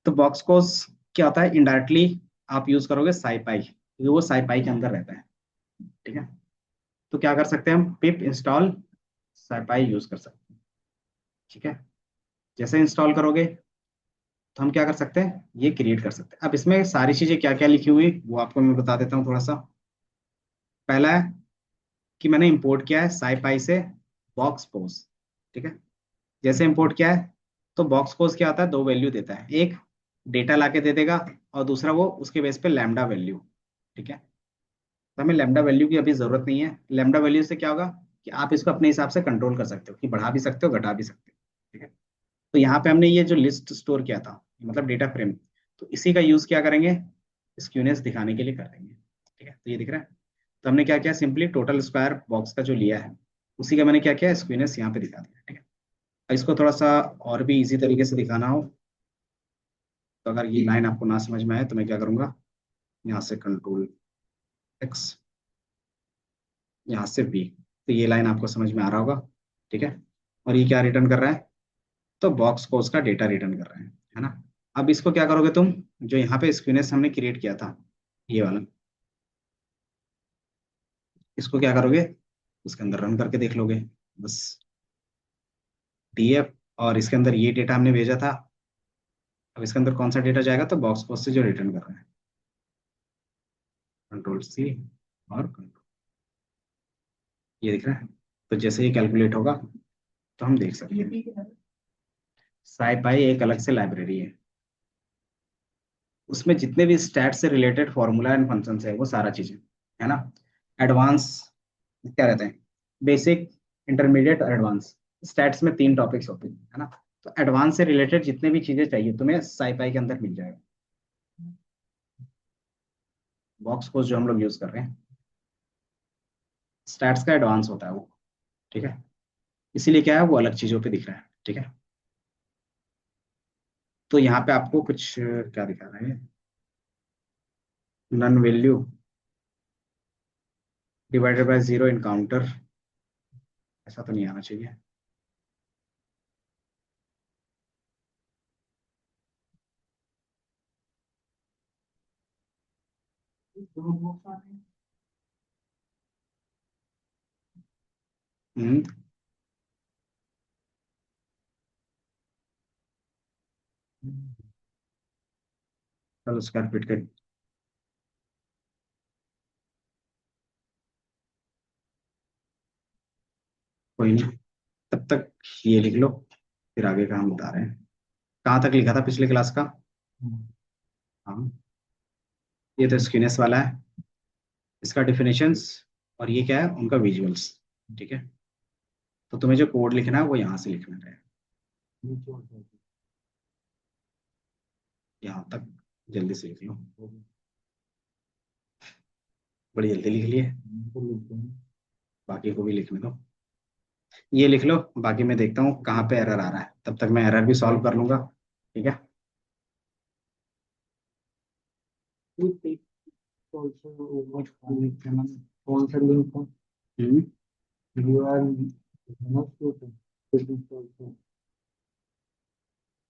तो बॉक्स कॉज क्या होता है, इनडायरेक्टली आप यूज करोगे साईपाई, क्योंकि वो साईपाई के अंदर रहता है। ठीक है, तो क्या कर सकते हैं हम, पिप इंस्टॉल साईपाई यूज कर सकते हैं। ठीक है, जैसे इंस्टॉल करोगे तो हम क्या कर सकते हैं, ये क्रिएट कर सकते हैं। अब इसमें सारी चीजें क्या क्या लिखी हुई वो आपको मैं बता देता हूँ थोड़ा सा। पहला है कि मैंने इंपोर्ट किया है साईपाई से बॉक्स पोज। ठीक है, जैसे इंपोर्ट किया है, तो बॉक्स पोज क्या होता है, दो वैल्यू देता है, एक डेटा लाके दे देगा, और दूसरा वो उसके बेस पे लैम्डा वैल्यू। ठीक है, तो हमें लैम्डा वैल्यू की अभी जरूरत नहीं है। लैम्डा वैल्यू से क्या होगा कि आप इसको अपने हिसाब से कंट्रोल कर सकते हो, कि बढ़ा भी सकते हो, घटा भी सकते हो। ठीक है, तो यहाँ पे हमने ये जो लिस्ट स्टोर किया था, मतलब डेटा फ्रेम, तो इसी का यूज क्या करेंगे, स्क्यूनेस दिखाने के लिए करेंगे। ठीक है, तो ये दिख रहा है। तो हमने क्या किया, सिंपली टोटल स्क्वायर बॉक्स का जो लिया है, उसी का मैंने क्या किया, स्क्यूनेस यहाँ पे दिखा दिया। ठीक है, अब इसको थोड़ा सा और भी इजी तरीके से दिखाना हो, तो अगर ये लाइन आपको ना समझ में आए तो मैं क्या करूंगा, यहाँ से कंट्रोल एक्स, यहाँ से बी, तो ये लाइन आपको समझ में आ रहा होगा। ठीक है, और ये क्या रिटर्न कर रहा है, तो बॉक्स को उसका डेटा रिटर्न कर रहे हैं, है ना। अब इसको क्या करोगे तुम, जो यहाँ पे स्क्यूनेस हमने क्रिएट किया था, ये वाला, इसको क्या करोगे, उसके अंदर रन करके देख लोगे, बस डीएफ, और इसके अंदर ये डेटा हमने भेजा था। अब इसके अंदर कौन सा डेटा जाएगा, तो बॉक्स को से जो रिटर्न कर रहे हैं, कंट्रोल सी, और कंट्रोल, ये दिख रहा है। तो जैसे ही कैलकुलेट होगा तो हम देख सकते हैं। साईपाई एक अलग से लाइब्रेरी है, उसमें जितने भी स्टैट से रिलेटेड फॉर्मूला एंड फंक्शन है, वो सारा चीजें, है ना। एडवांस क्या रहते हैं, बेसिक, इंटरमीडिएट और एडवांस। स्टैट्स में तीन टॉपिक्स होते हैं, है ना। तो एडवांस से रिलेटेड जितने भी चीजें चाहिए तुम्हें, साईपाई के अंदर मिल जाएगा। बॉक्स कोड जो हम लोग यूज कर रहे हैं, स्टैट्स का एडवांस होता है वो। ठीक है, इसीलिए क्या है, वो अलग चीजों पे दिख रहा है। ठीक है, तो यहाँ पे आपको कुछ क्या दिखा रहा है, none value divided by zero encounter, ऐसा तो नहीं आना चाहिए। हम्म, चलो स्क्वायर फीट के, कोई नहीं, तब तक ये लिख लो, फिर आगे का हम बता रहे हैं। कहाँ तक लिखा था पिछले क्लास का, हाँ, ये तो स्क्यूनेस वाला है, इसका डिफिनेशंस, और ये क्या है, उनका विजुअल्स। ठीक है, तो तुम्हें जो कोड लिखना है वो यहाँ से लिखना है, यहाँ तक जल्दी से लिख लो, बड़ी जल्दी लिख लिए, बाकी को भी लिखने दो। ये लिख लो, बाकी मैं देखता हूँ कहाँ पे एरर आ रहा है, तब तक मैं एरर भी सॉल्व कर लूंगा। ठीक है, हम्म,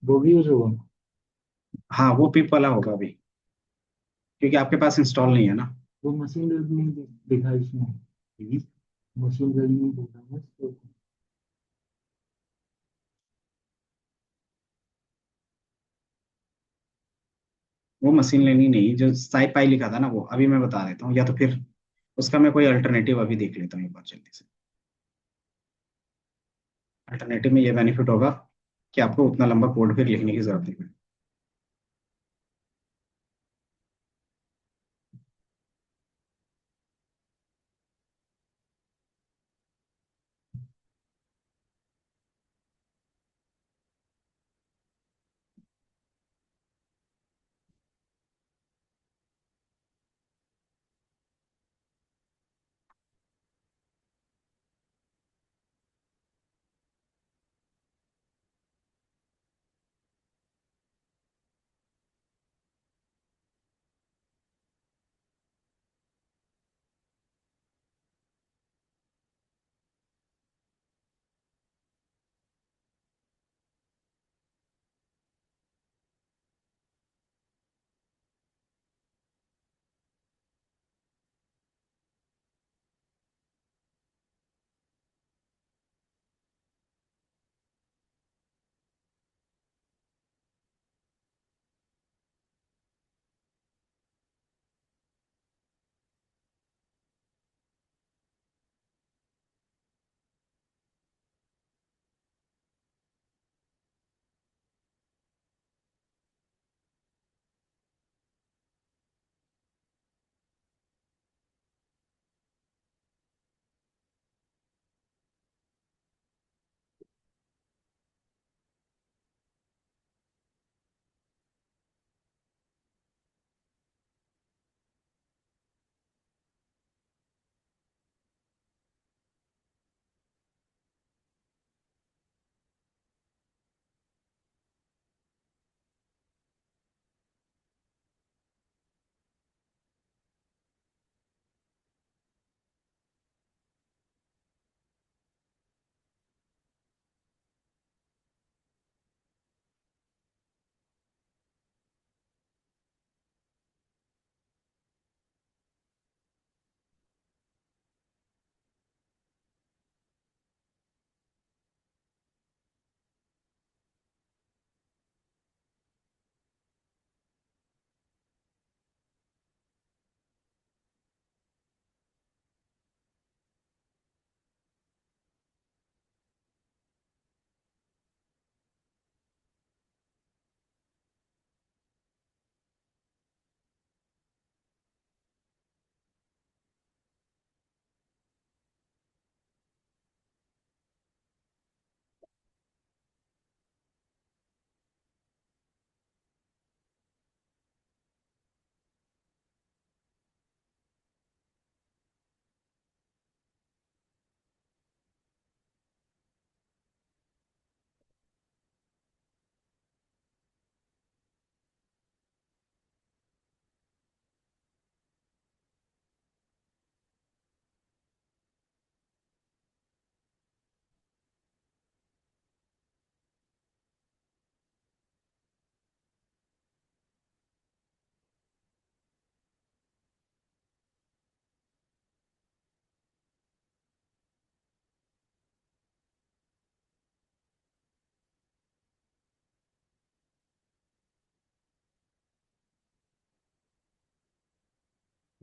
वो भी यूज होगा। हाँ वो पिप वाला होगा अभी, क्योंकि आपके पास इंस्टॉल नहीं है ना। वो मशीन नहीं दिखा इसमें। हम्म, मशरूम लर्निंग प्रोग्राम है तो। वो मशीन लर्निंग नहीं, जो साई पाई लिखा था ना, वो अभी मैं बता देता हूँ, या तो फिर उसका मैं कोई अल्टरनेटिव अभी देख लेता हूँ एक बार जल्दी से। अल्टरनेटिव में ये बेनिफिट होगा कि आपको उतना लंबा कोड फिर लिखने की जरूरत नहीं पड़ेगी।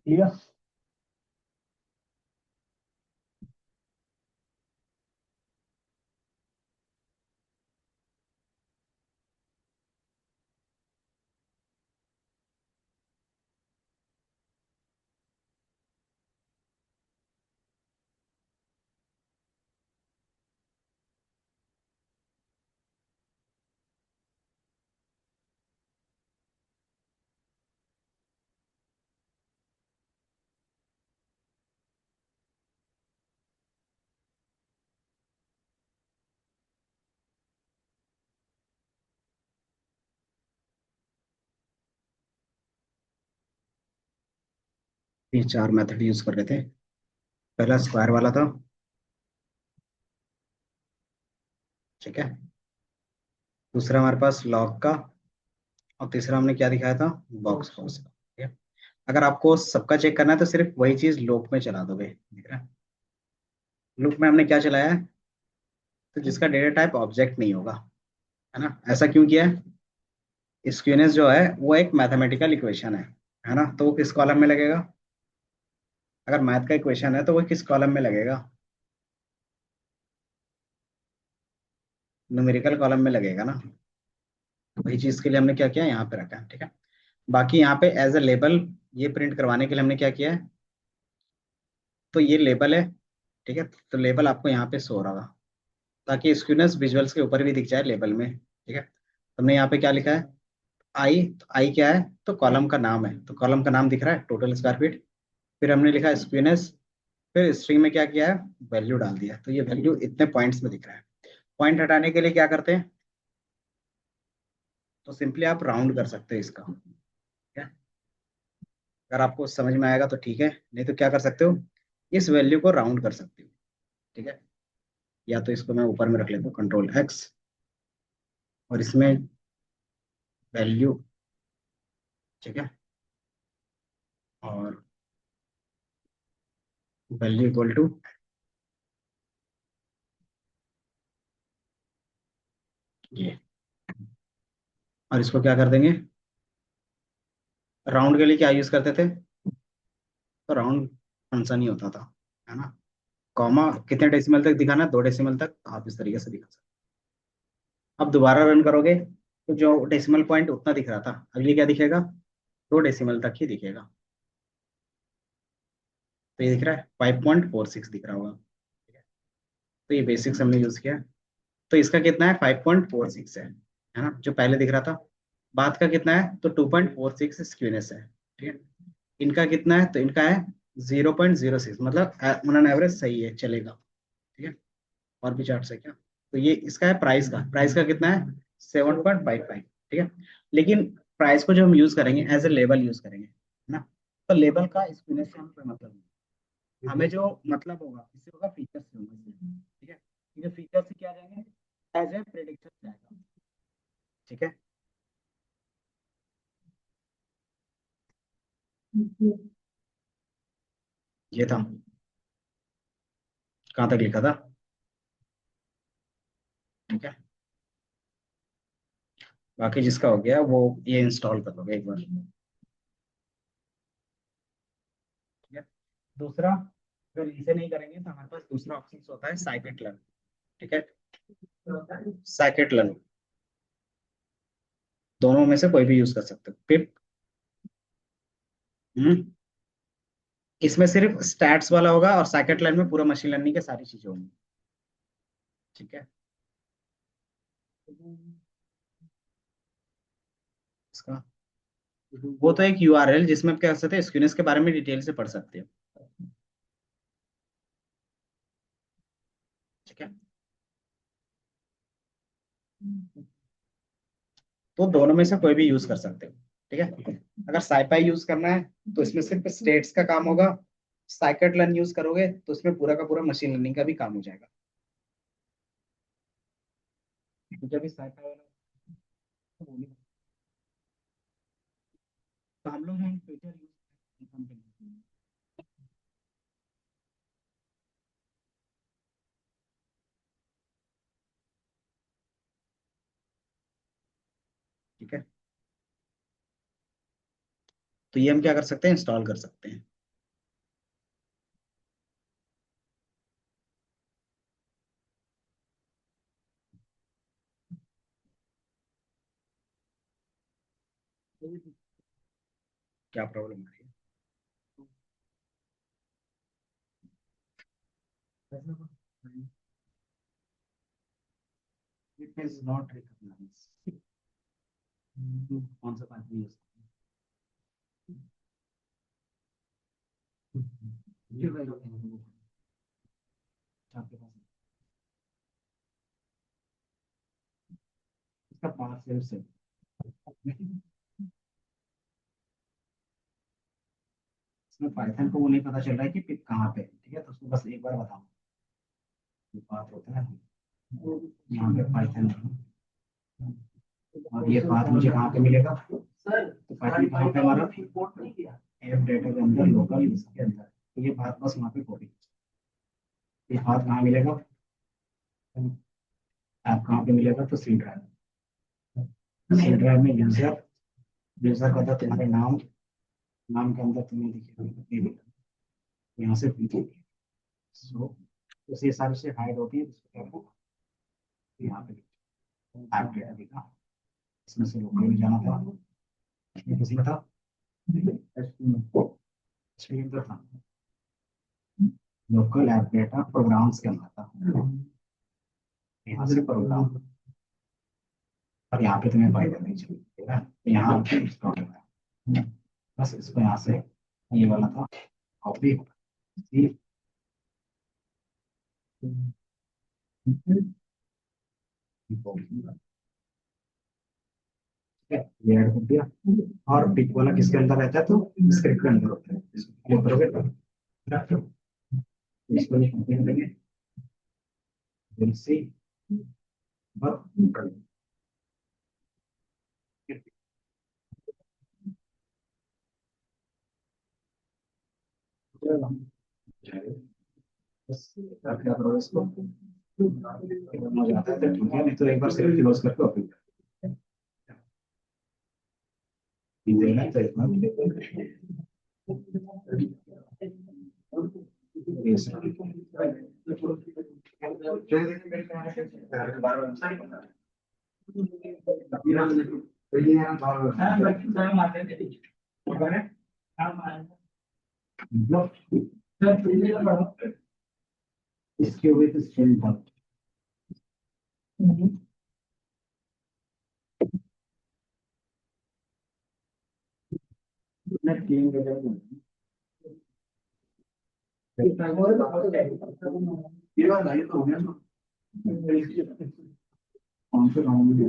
लिया। ये चार मेथड यूज कर रहे थे। पहला स्क्वायर वाला था, ठीक है। दूसरा हमारे पास लॉग का, और तीसरा हमने क्या दिखाया था, बॉक्स फोर्स का, ठीक है। अगर आपको सबका चेक करना है तो सिर्फ वही चीज लूप में चला दोगे, ठीक है। लूप में हमने क्या चलाया है, तो जिसका डेटा टाइप ऑब्जेक्ट नहीं होगा, है ना। ऐसा क्यों किया है? स्क्यूनेस जो है वो एक मैथमेटिकल इक्वेशन है ना, तो वो किस कॉलम में लगेगा? अगर मैथ का इक्वेशन है तो वो किस कॉलम में लगेगा? न्यूमेरिकल कॉलम में लगेगा ना। वही चीज के लिए हमने क्या किया, यहाँ पे रखा है, ठीक है। बाकी यहाँ पे एज ए लेबल ये प्रिंट करवाने के लिए हमने क्या किया है, तो ये लेबल है, ठीक है। तो लेबल आपको यहाँ पे शो हो रहा होगा, ताकि स्क्यूनेस विजुअल्स के ऊपर भी दिख जाए लेबल में, ठीक है। तो हमने यहाँ पे क्या लिखा है, आई, तो आई क्या है, तो कॉलम का नाम है, तो कॉलम का नाम दिख रहा है टोटल स्क्वायर फीट। फिर हमने लिखा स्क्यूनेस, फिर स्ट्रिंग में क्या किया है, वैल्यू डाल दिया, तो ये वैल्यू इतने पॉइंट्स में दिख रहा है। पॉइंट हटाने के लिए क्या करते हैं, तो सिंपली आप राउंड कर सकते हैं इसका, ठीक है। अगर आपको समझ में आएगा तो ठीक है, नहीं तो क्या कर सकते हो, इस वैल्यू को राउंड कर सकते हो, ठीक है। या तो इसको मैं ऊपर में रख लेता हूँ Ctrl+X, और इसमें वैल्यू, ठीक है, और वैल्यू इक्वल टू ये, और इसको क्या कर देंगे, राउंड के लिए क्या यूज करते थे, तो राउंड फंक्शन ही होता था, है ना। कॉमा कितने डेसिमल तक दिखाना है, 2 डेसिमल तक, तो आप इस तरीके से दिखा सकते हैं। अब दोबारा रन करोगे तो जो डेसिमल पॉइंट उतना दिख रहा था, अगली क्या दिखेगा, 2 डेसिमल तक ही दिखेगा। तो ये दिख रहा है 5.46 दिख रहा होगा, ठीक है। तो ये बेसिक्स हमने यूज किया। तो इसका कितना है, 5.46 है ना, जो पहले दिख रहा था। बात का कितना है, तो 2.46 स्क्यूनेस है, ठीक है। इनका कितना है, तो इनका है 0.06, मतलब ऑन एवरेज सही है, चलेगा, ठीक है। और भी चार्ट है क्या, तो ये इसका है प्राइस का कितना है, 7.55, ठीक है। लेकिन प्राइस को जो हम यूज करेंगे एज ए लेबल यूज करेंगे, है ना। तो लेबल का स्क्यूनेस से हमें कोई मतलब नहीं, हमें जो मतलब होगा इससे होगा फीचर से होगा इससे, ठीक है। ये फीचर से क्या जाएंगे, एज ए प्रेडिक्शन जाएगा, ठीक है। ये था, कहाँ तक लिखा था, ठीक है। बाकी जिसका हो गया वो ये इंस्टॉल कर लोगे एक बार, ठीक है। दूसरा, अगर इसे नहीं करेंगे तो हमारे पास दूसरा ऑप्शन होता है साइकिट लर्न, ठीक है। साइकिट लर्न, दोनों में से कोई भी यूज कर सकते हो, पिप। हम्म, इसमें सिर्फ स्टैट्स वाला होगा, और साइकिट लर्न में पूरा मशीन लर्निंग के सारी चीजें होंगी, ठीक है। इसका वो तो एक यूआरएल जिसमें आप क्या कर सकते हैं, स्क्यूनेस के बारे में डिटेल से पढ़ सकते हो, ठीक है। तो दोनों में से कोई भी यूज कर सकते हो, ठीक है। अगर साइपाई यूज करना है तो इसमें सिर्फ स्टेट्स का काम होगा, साइकिट लर्न यूज करोगे तो उसमें पूरा का पूरा मशीन लर्निंग का भी काम हो जाएगा, क्योंकि अभी साइपाई वाला तो वो नहीं, तो हम लोग हैं फ्यूचर यूज कंपनी, ठीक है। तो ये हम क्या कर सकते हैं, इंस्टॉल कर सकते हैं। क्या प्रॉब्लम आ रही है, इट इज नॉट रिकॉग्नाइज, कौन सा पाथ यूज, आपके पास इसका पाथ से इसमें पाइथन को वो नहीं पता चल रहा है कि पिक कहाँ पे है, ठीक है। तो उसको बस एक बार बताओ, ये पाथ होता है यहाँ पे पाइथन है, और ये पाथ मुझे कहाँ पे मिलेगा, तो पाइथन कहाँ पे हमारा एफ डेटा के अंदर लोकल इसके अंदर, तो ये पाथ बस वहाँ पे कॉपी, ये हाथ कहाँ मिलेगा, ऐप कहाँ पे मिलेगा, तो सी ड्राइव। सी ड्राइव में यूजर, यूजर का था तुम्हारे नाम, नाम के अंदर तुम्हें दिखेगा यहाँ से पीछे। सो तो ये सारी चीजें हाइड होती है, इसको क्या करो, यहाँ पे ऐप डेटा दिखा, इसमें से लोकल में जाना था, ये किसी का था, स्ट्रीम का था, लोकल ऐप डेटा प्रोग्राम्स के अंदर था, यहाँ से प्रोग्राम, और यहाँ पे तुम्हें फाइल नहीं चाहिए, ठीक है, तो यहाँ पे install करना है। बस इसको यहाँ से ये वाला था कॉपी, ये ऐड कर दिया, और टिक वाला किसके अंदर रहता है, तो स्क्रिप्ट के अंदर होता है, इसको क्लिक करोगे तो इसको भी कंप्लीट करेंगे, विल सी, बट बस आप क्या करोगे इसको, हो जाता है तो ठीक है, नहीं तो एक बार सिर्फ क्लोज करके ओपन देना, तो एक बार इसके हुए तो स्ट्रिंग था, मैं तीन वजह ये बात आई तो हो गया ना, कौन से गाँव में हो गया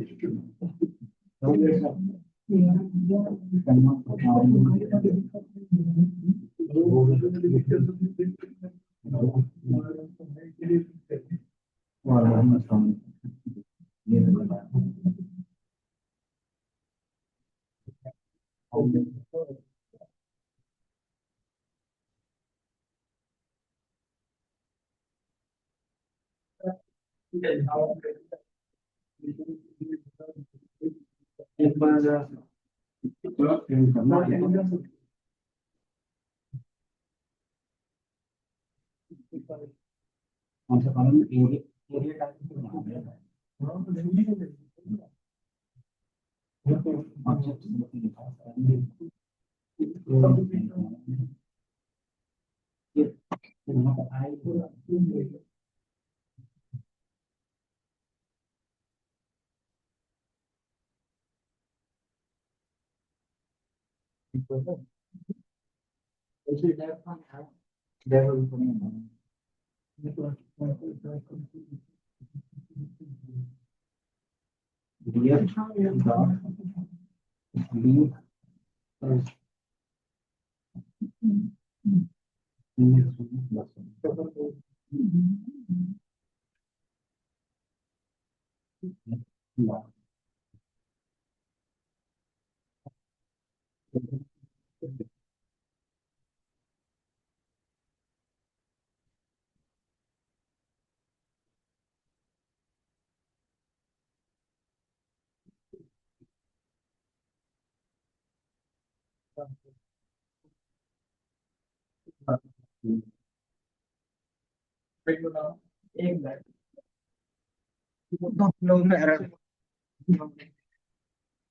एक बार करना है, कौन सा कॉलम, एरिया, एरिया टाइप से बना है।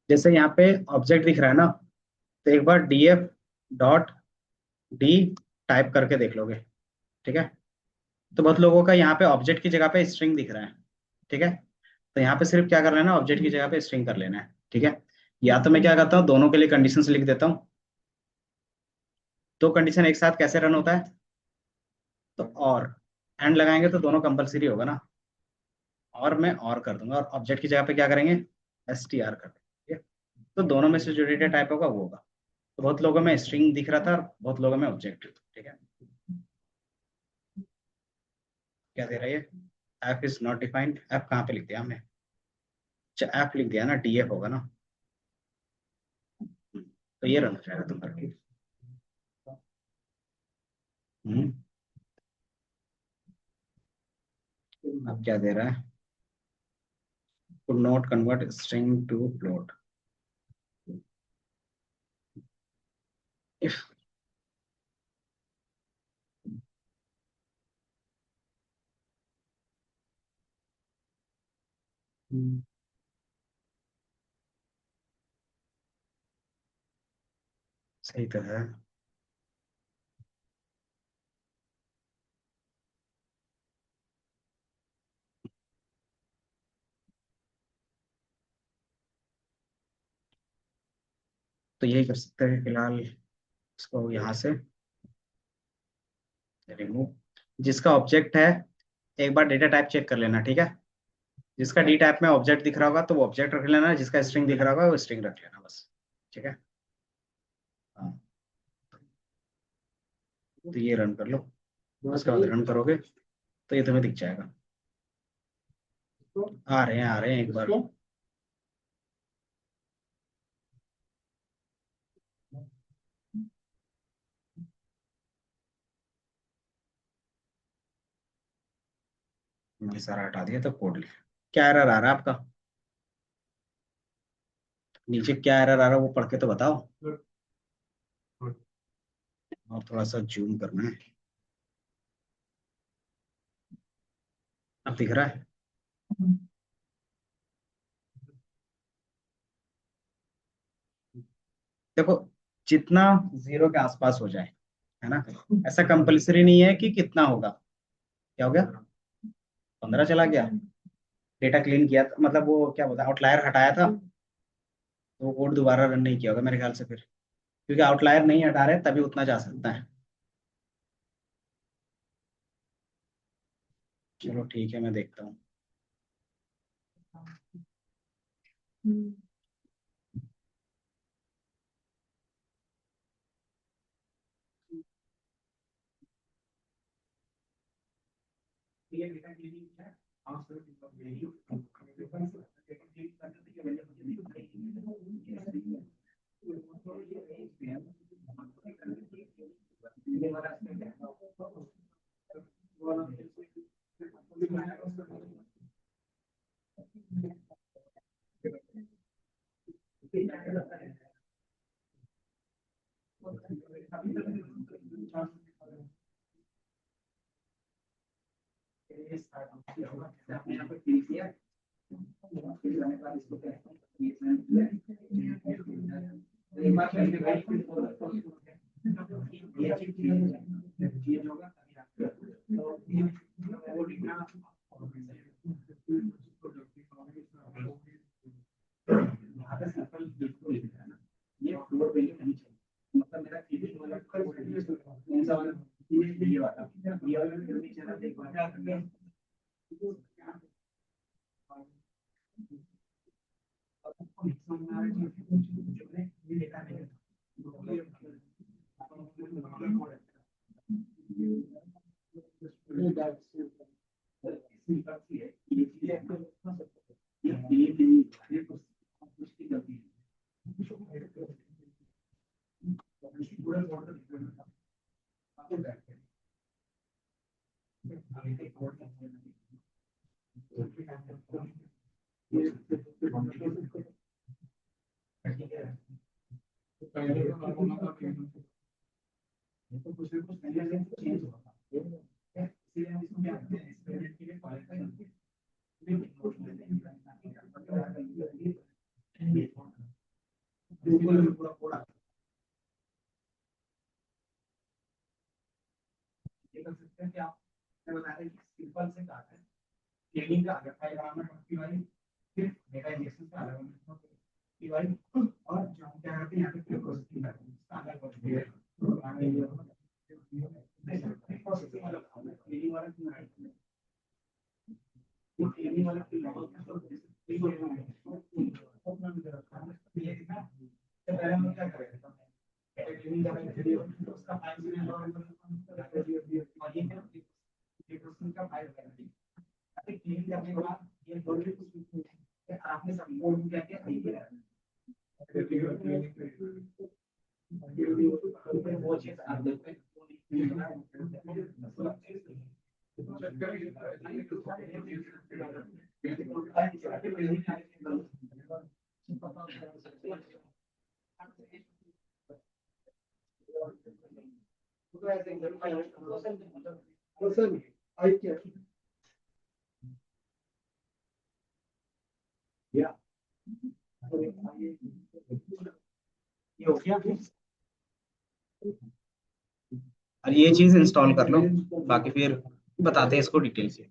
जैसे यहाँ पे ऑब्जेक्ट दिख रहा है ना, तो एक बार df डॉट डी टाइप करके देख लोगे, ठीक है, तो बहुत लोगों का यहाँ पे ऑब्जेक्ट की जगह पे स्ट्रिंग दिख रहा है, ठीक है, तो यहाँ पे सिर्फ क्या कर लेना, ऑब्जेक्ट की जगह पे स्ट्रिंग कर लेना है, ठीक है। या तो मैं क्या करता हूँ, दोनों के लिए कंडीशंस लिख देता हूँ, दो कंडीशन एक साथ कैसे रन होता है, तो और एंड लगाएंगे तो दोनों कंपलसरी होगा ना, और मैं और कर दूंगा, और ऑब्जेक्ट की जगह पे क्या करेंगे, str कर देंगे, ठीक है, तो दोनों में से जो डेटा टाइप होगा वो होगा। तो बहुत लोगों में स्ट्रिंग दिख रहा था और बहुत लोगों में ऑब्जेक्ट, ठीक है। क्या दे रहा है ये, F is not defined, F कहाँ पे लिख दिया हमने, अच्छा एफ लिख दिया ना, डीएफ होगा ना, तो ये रन हो जाएगा तुम्हारा। हम्म, अब क्या दे रहा है, could not convert string to float if सही तो है। तो यही कर सकते हैं फिलहाल, इसको यहाँ से रिमूव। जिसका ऑब्जेक्ट है, एक बार डेटा टाइप चेक कर लेना, ठीक है। जिसका डी टाइप में ऑब्जेक्ट दिख रहा होगा तो वो ऑब्जेक्ट रख लेना, जिसका स्ट्रिंग दिख रहा होगा वो स्ट्रिंग रख लेना बस, ठीक है। हाँ, तो ये रन कर लो, उसके बाद रन करोगे तो ये तुम्हें दिख जाएगा। आ रहे हैं एक बार। मैंने सारा हटा दिया तो कोड लिख। क्या एरर आ रहा है आपका, नीचे क्या एरर आ रहा है वो पढ़ के तो बताओ। और थोड़ा सा जूम करना है, अब दिख रहा है। देखो, जितना जीरो के आसपास हो जाए, है ना, ऐसा कंपल्सरी नहीं है कि कितना होगा। क्या हो गया, 15 चला गया। डेटा क्लीन किया था, मतलब वो क्या बोलता है, आउटलायर हटाया था, तो वो कोड दोबारा रन नहीं किया होगा मेरे ख्याल से फिर, क्योंकि आउटलायर नहीं हटा रहे तभी उतना जा सकता है। चलो ठीक है, मैं देखता हूँ। ये हो गया। और ये चीज इंस्टॉल कर लो, बाकी फिर बताते हैं इसको डिटेल से।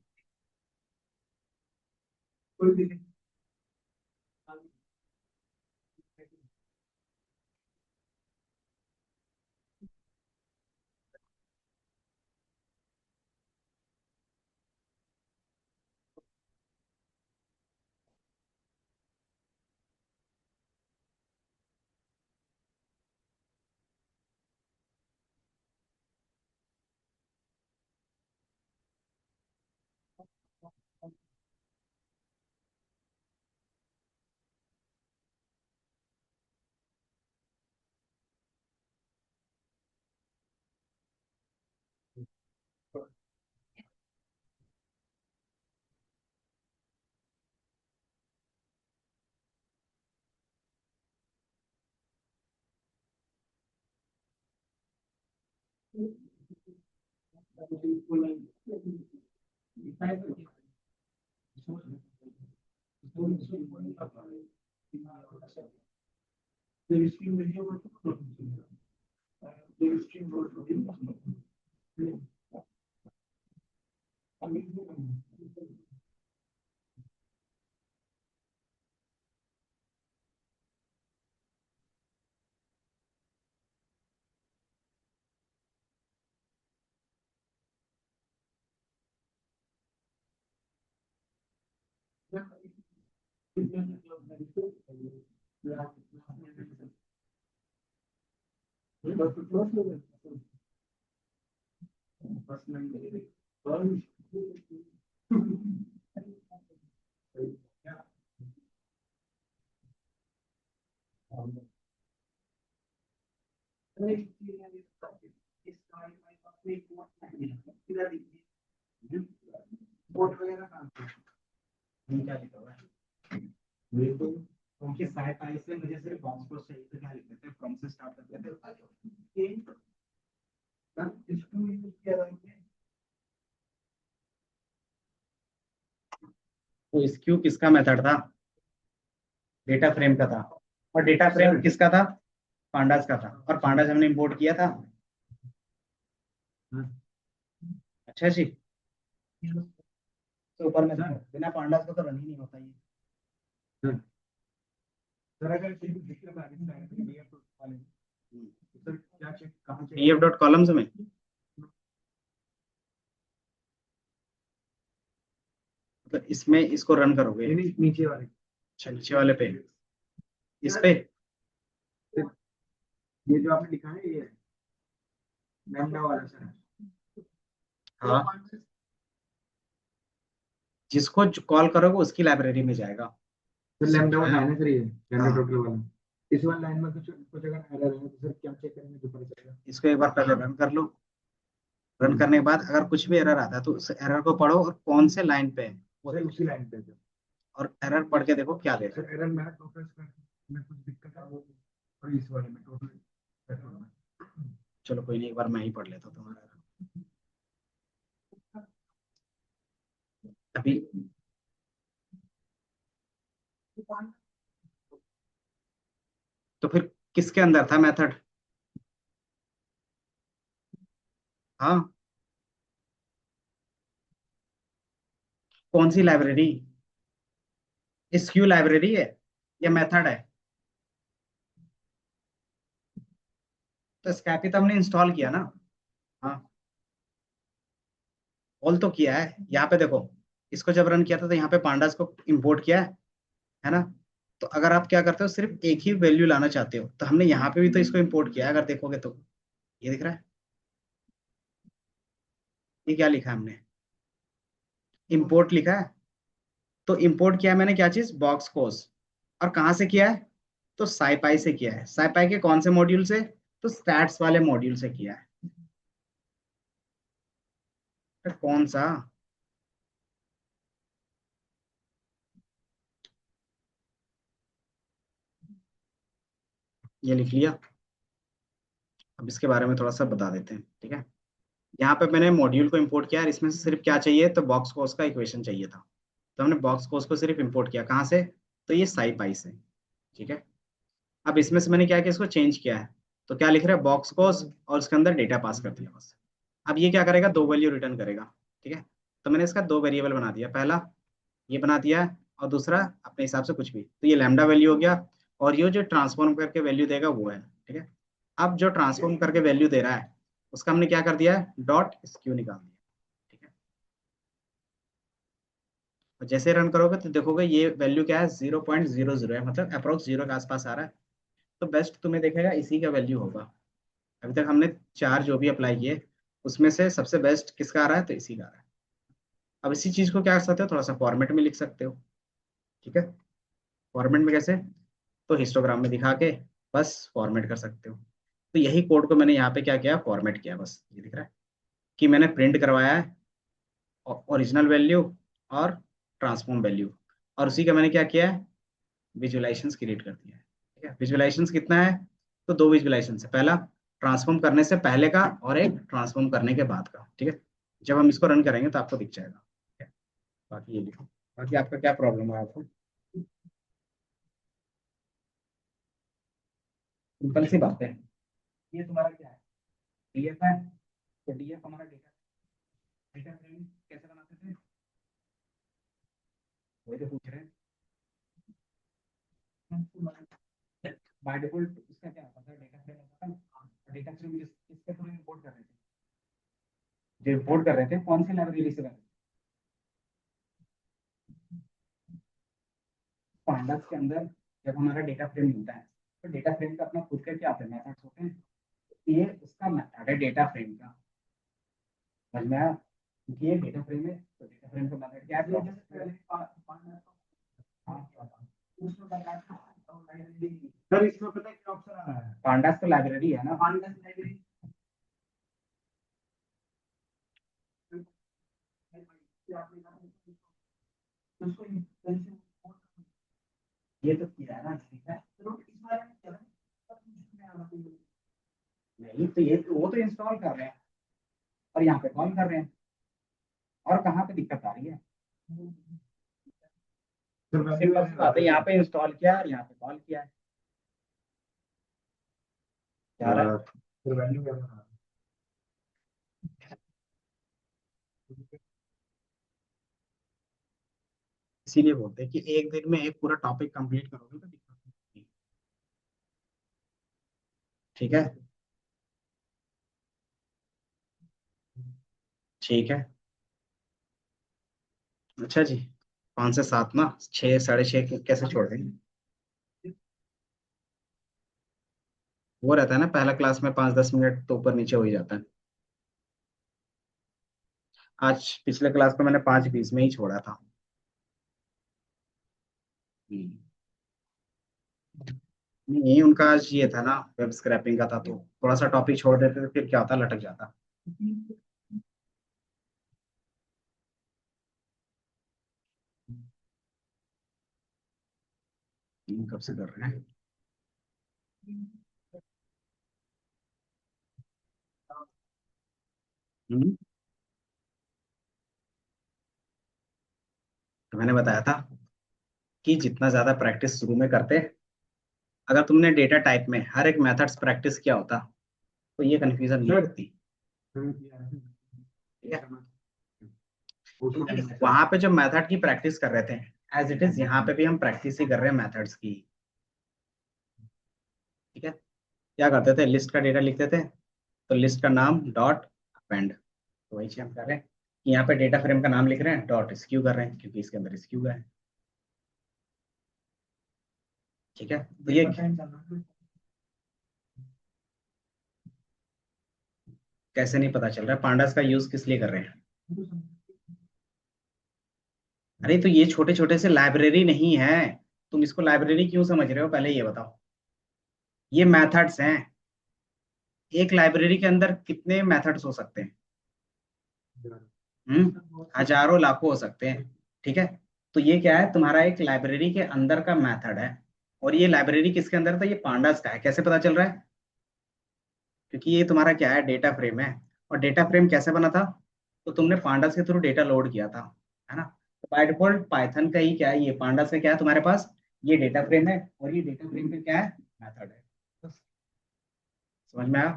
क्या लिखा हुआ है? उनकी सहायता से मुझे सिर्फ बॉक्स को चाहिए, तो क्या लिखते थे, फ्रॉम से स्टार्ट करते थे। तो स्क्यू किसका मेथड था? डेटा फ्रेम का था। और डेटा फ्रेम किसका था? पांडास का था। और पांडास हमने इंपोर्ट किया था। अच्छा जी। तो ऊपर में था, बिना पांडास का तो रन ही नहीं होता ये। डीएफ डॉट कॉलम्स में मतलब इसमें इसको रन करोगे नीचे वाले? अच्छा, नीचे वाले पे, इस पे। ये जो आपने लिखा है ये लैम्डा वाला सर। हाँ, जिसको कॉल करोगे उसकी लाइब्रेरी में जाएगा। तो लैम्डा वाला है ना सर, ये लैम्डा टोटल वाला। इस वाली लाइन में कुछ कुछ अगर एरर है तो सर क्या चेक करेंगे तो पता चलेगा? इसको एक बार पहले रन कर लो। रन करने के बाद अगर कुछ भी एरर आता है तो उस एरर को पढ़ो और कौन से लाइन पे है वो देखो। उसी लाइन पे है और एरर पढ़ के देखो क्या दे रहा है। एरर में टोटल में कुछ दिक्कत है और इस वाले में टोटल। चलो कोई नहीं, एक बार मैं ही पढ़ लेता हूँ तुम्हारा। अभी तो फिर किसके अंदर था मेथड? हाँ, कौन सी लाइब्रेरी? एसक्यू लाइब्रेरी है या मेथड है? तो स्कैपी तो हमने इंस्टॉल किया ना। हाँ, ऑल तो किया है। यहाँ पे देखो, इसको जब रन किया था तो यहाँ पे पांडास को इंपोर्ट किया है ना? तो अगर आप क्या करते हो, सिर्फ एक ही वैल्यू लाना चाहते हो तो हमने यहाँ पे भी तो इसको इंपोर्ट किया है, अगर देखोगे तो। ये दिख रहा है, ये क्या लिखा है हमने? इंपोर्ट लिखा है। तो इंपोर्ट किया है मैंने क्या चीज? बॉक्स कोस। और कहाँ से किया है? तो साईपाई से किया है। साईपाई के कौन से मॉड्यूल से? तो स्टैट्स वाले मॉड्यूल से किया है। तो कौन सा? ये लिख लिया। अब इसके बारे में थोड़ा सा बता देते हैं, ठीक है। यहाँ पे मैंने मॉड्यूल को इंपोर्ट किया और इसमें से सिर्फ क्या चाहिए, तो बॉक्स कोस का इक्वेशन चाहिए था। तो हमने बॉक्स कोस को सिर्फ इंपोर्ट किया, कहाँ से, तो ये साई पाई से, ठीक है। अब इसमें से मैंने क्या किया, इसको चेंज किया है। तो क्या लिख रहा है, बॉक्स कोस और उसके अंदर डेटा पास कर दिया बस। अब ये क्या करेगा, दो वैल्यू रिटर्न करेगा, ठीक है। तो मैंने इसका दो वेरिएबल बना दिया, पहला ये बना दिया है और दूसरा अपने हिसाब से कुछ भी, तो ये लैम्डा वैल्यू हो गया। और ये जो ट्रांसफॉर्म करके वैल्यू देगा वो है, ठीक है। अब जो ट्रांसफॉर्म करके वैल्यू दे रहा है उसका हमने क्या कर दिया है, डॉट स्क्यू निकाल दिया, ठीक है। और जैसे रन करोगे तो देखोगे ये वैल्यू क्या है, 0.00 है, मतलब अप्रोक्स जीरो के आसपास आ रहा है। तो बेस्ट तुम्हें देखेगा इसी का वैल्यू होगा। अभी तक हमने चार जो भी अप्लाई किए उसमें से सबसे बेस्ट किसका आ रहा है, तो इसी का आ रहा है। अब इसी चीज को क्या कर सकते हो, थोड़ा सा फॉर्मेट में लिख सकते हो, ठीक है। फॉर्मेट में कैसे, तो हिस्टोग्राम में दिखा के बस फॉर्मेट कर सकते हो। तो यही कोड को मैंने यहाँ पे क्या किया, फॉर्मेट किया, बस ये दिख रहा है कि मैंने प्रिंट करवाया है ओरिजिनल वैल्यू और ट्रांसफॉर्म वैल्यू। और उसी का मैंने क्या किया है, विजुलाइजेशंस क्रिएट कर दिया है, ठीक है। विजुलाइजेशंस कितना है, तो दो विजुलाइजेशन है, पहला ट्रांसफॉर्म करने से पहले का और एक ट्रांसफॉर्म करने के बाद का, ठीक है। जब हम इसको रन करेंगे तो आपको दिख जाएगा, ठीक है? बाकी ये लिखो, बाकी आपका क्या प्रॉब्लम है आपको, सिंपल सी बात है। ये तुम्हारा क्या है, डीएफ है। तो डीएफ हमारा डेटा, डेटा फ्रेम कैसे बनाते थे, वही तो पूछ रहे हैं। बाय डिफॉल्ट इसका क्या होता था, डेटा फ्रेम होता था। डेटा फ्रेम किसके थ्रू इंपोर्ट कर रहे थे, जो इंपोर्ट कर रहे थे कौन सी लाइब्रेरी से कर रहे थे, पांडास के अंदर। जब हमारा डेटा फ्रेम मिलता है तो डेटा फ्रेम का अपना खुद का क्या मेथड्स होते हैं। ये उसका मेथड है डेटा फ्रेम का, समझ में आया। क्योंकि ये डेटा फ्रेम है तो डेटा फ्रेम का मेथड क्या है, सर इसमें पता है क्या ऑप्शन आ रहा है, पांडास तो लाइब्रेरी है ना, पांडास लाइब्रेरी। ये तो किया है ना, ठीक है। तो इस बारे में नहीं, तो ये तो वो तो इंस्टॉल कर रहे हैं और यहाँ पे कॉल कर रहे हैं, और कहाँ पे दिक्कत आ रही है, सिंपल सी बात है, यहाँ पे इंस्टॉल किया और यहाँ पे कॉल किया है, क्या आ रहा है? फिर वैल्यू क्या बना रहा है? इसीलिए बोलते हैं कि एक दिन में एक पूरा टॉपिक कंप्लीट करोगे तो दिक्कत नहीं होगी, ठीक है। ठीक है, अच्छा जी। 5 से 7 ना, 6, 6:30 कैसे छोड़ देंगे। वो रहता है ना, पहला क्लास में 5-10 मिनट तो ऊपर नीचे हो ही जाता है। आज पिछले क्लास को मैंने 5:20 में ही छोड़ा था। हम्म। नहीं, उनका आज ये था ना, वेब स्क्रैपिंग का था, तो थोड़ा सा टॉपिक छोड़ देते तो फिर क्या होता, लटक जाता। कब से कर रहे हैं। हम्म, तो मैंने बताया था कि जितना ज्यादा प्रैक्टिस शुरू में करते, अगर तुमने डेटा टाइप में हर एक मेथड्स प्रैक्टिस किया होता तो ये कंफ्यूजन नहीं होती, ठीक है। वहां पे जो मेथड की प्रैक्टिस कर रहे थे, एज इट इज यहाँ पे भी हम प्रैक्टिस ही कर रहे हैं मेथड्स की, ठीक है। क्या करते थे, लिस्ट का डेटा लिखते थे, तो लिस्ट का नाम डॉट अपेंड, तो वही चीज हम कर रहे हैं। यहाँ पे डेटा फ्रेम का नाम लिख रहे हैं, डॉट स्क्यू कर रहे हैं क्योंकि इसके अंदर स्क्यू है, ठीक है। तो ये कैसे नहीं पता चल रहा है, पांडास का यूज किस लिए कर रहे हैं। अरे तो ये छोटे छोटे से लाइब्रेरी नहीं है, तुम इसको लाइब्रेरी क्यों समझ रहे हो, पहले ये बताओ। ये मेथड्स हैं, एक लाइब्रेरी के अंदर कितने मेथड्स हो सकते हैं, हजारों लाखों हो सकते हैं, ठीक है। तो ये क्या है, तुम्हारा एक लाइब्रेरी के अंदर का मेथड है, और ये लाइब्रेरी किसके अंदर था, ये पांडास का है। कैसे पता चल रहा है, क्योंकि ये तुम्हारा क्या है, डेटा फ्रेम है। और डेटा फ्रेम कैसे बना था, तो तुमने पांडास के थ्रू डेटा लोड किया था, है ना। तो बाय डिफॉल्ट पाइथन का ही क्या है, ये पांडास का क्या है तुम्हारे पास, ये डेटा फ्रेम है, और ये डेटा फ्रेम का क्या है, मेथड है। तो समझ में आया।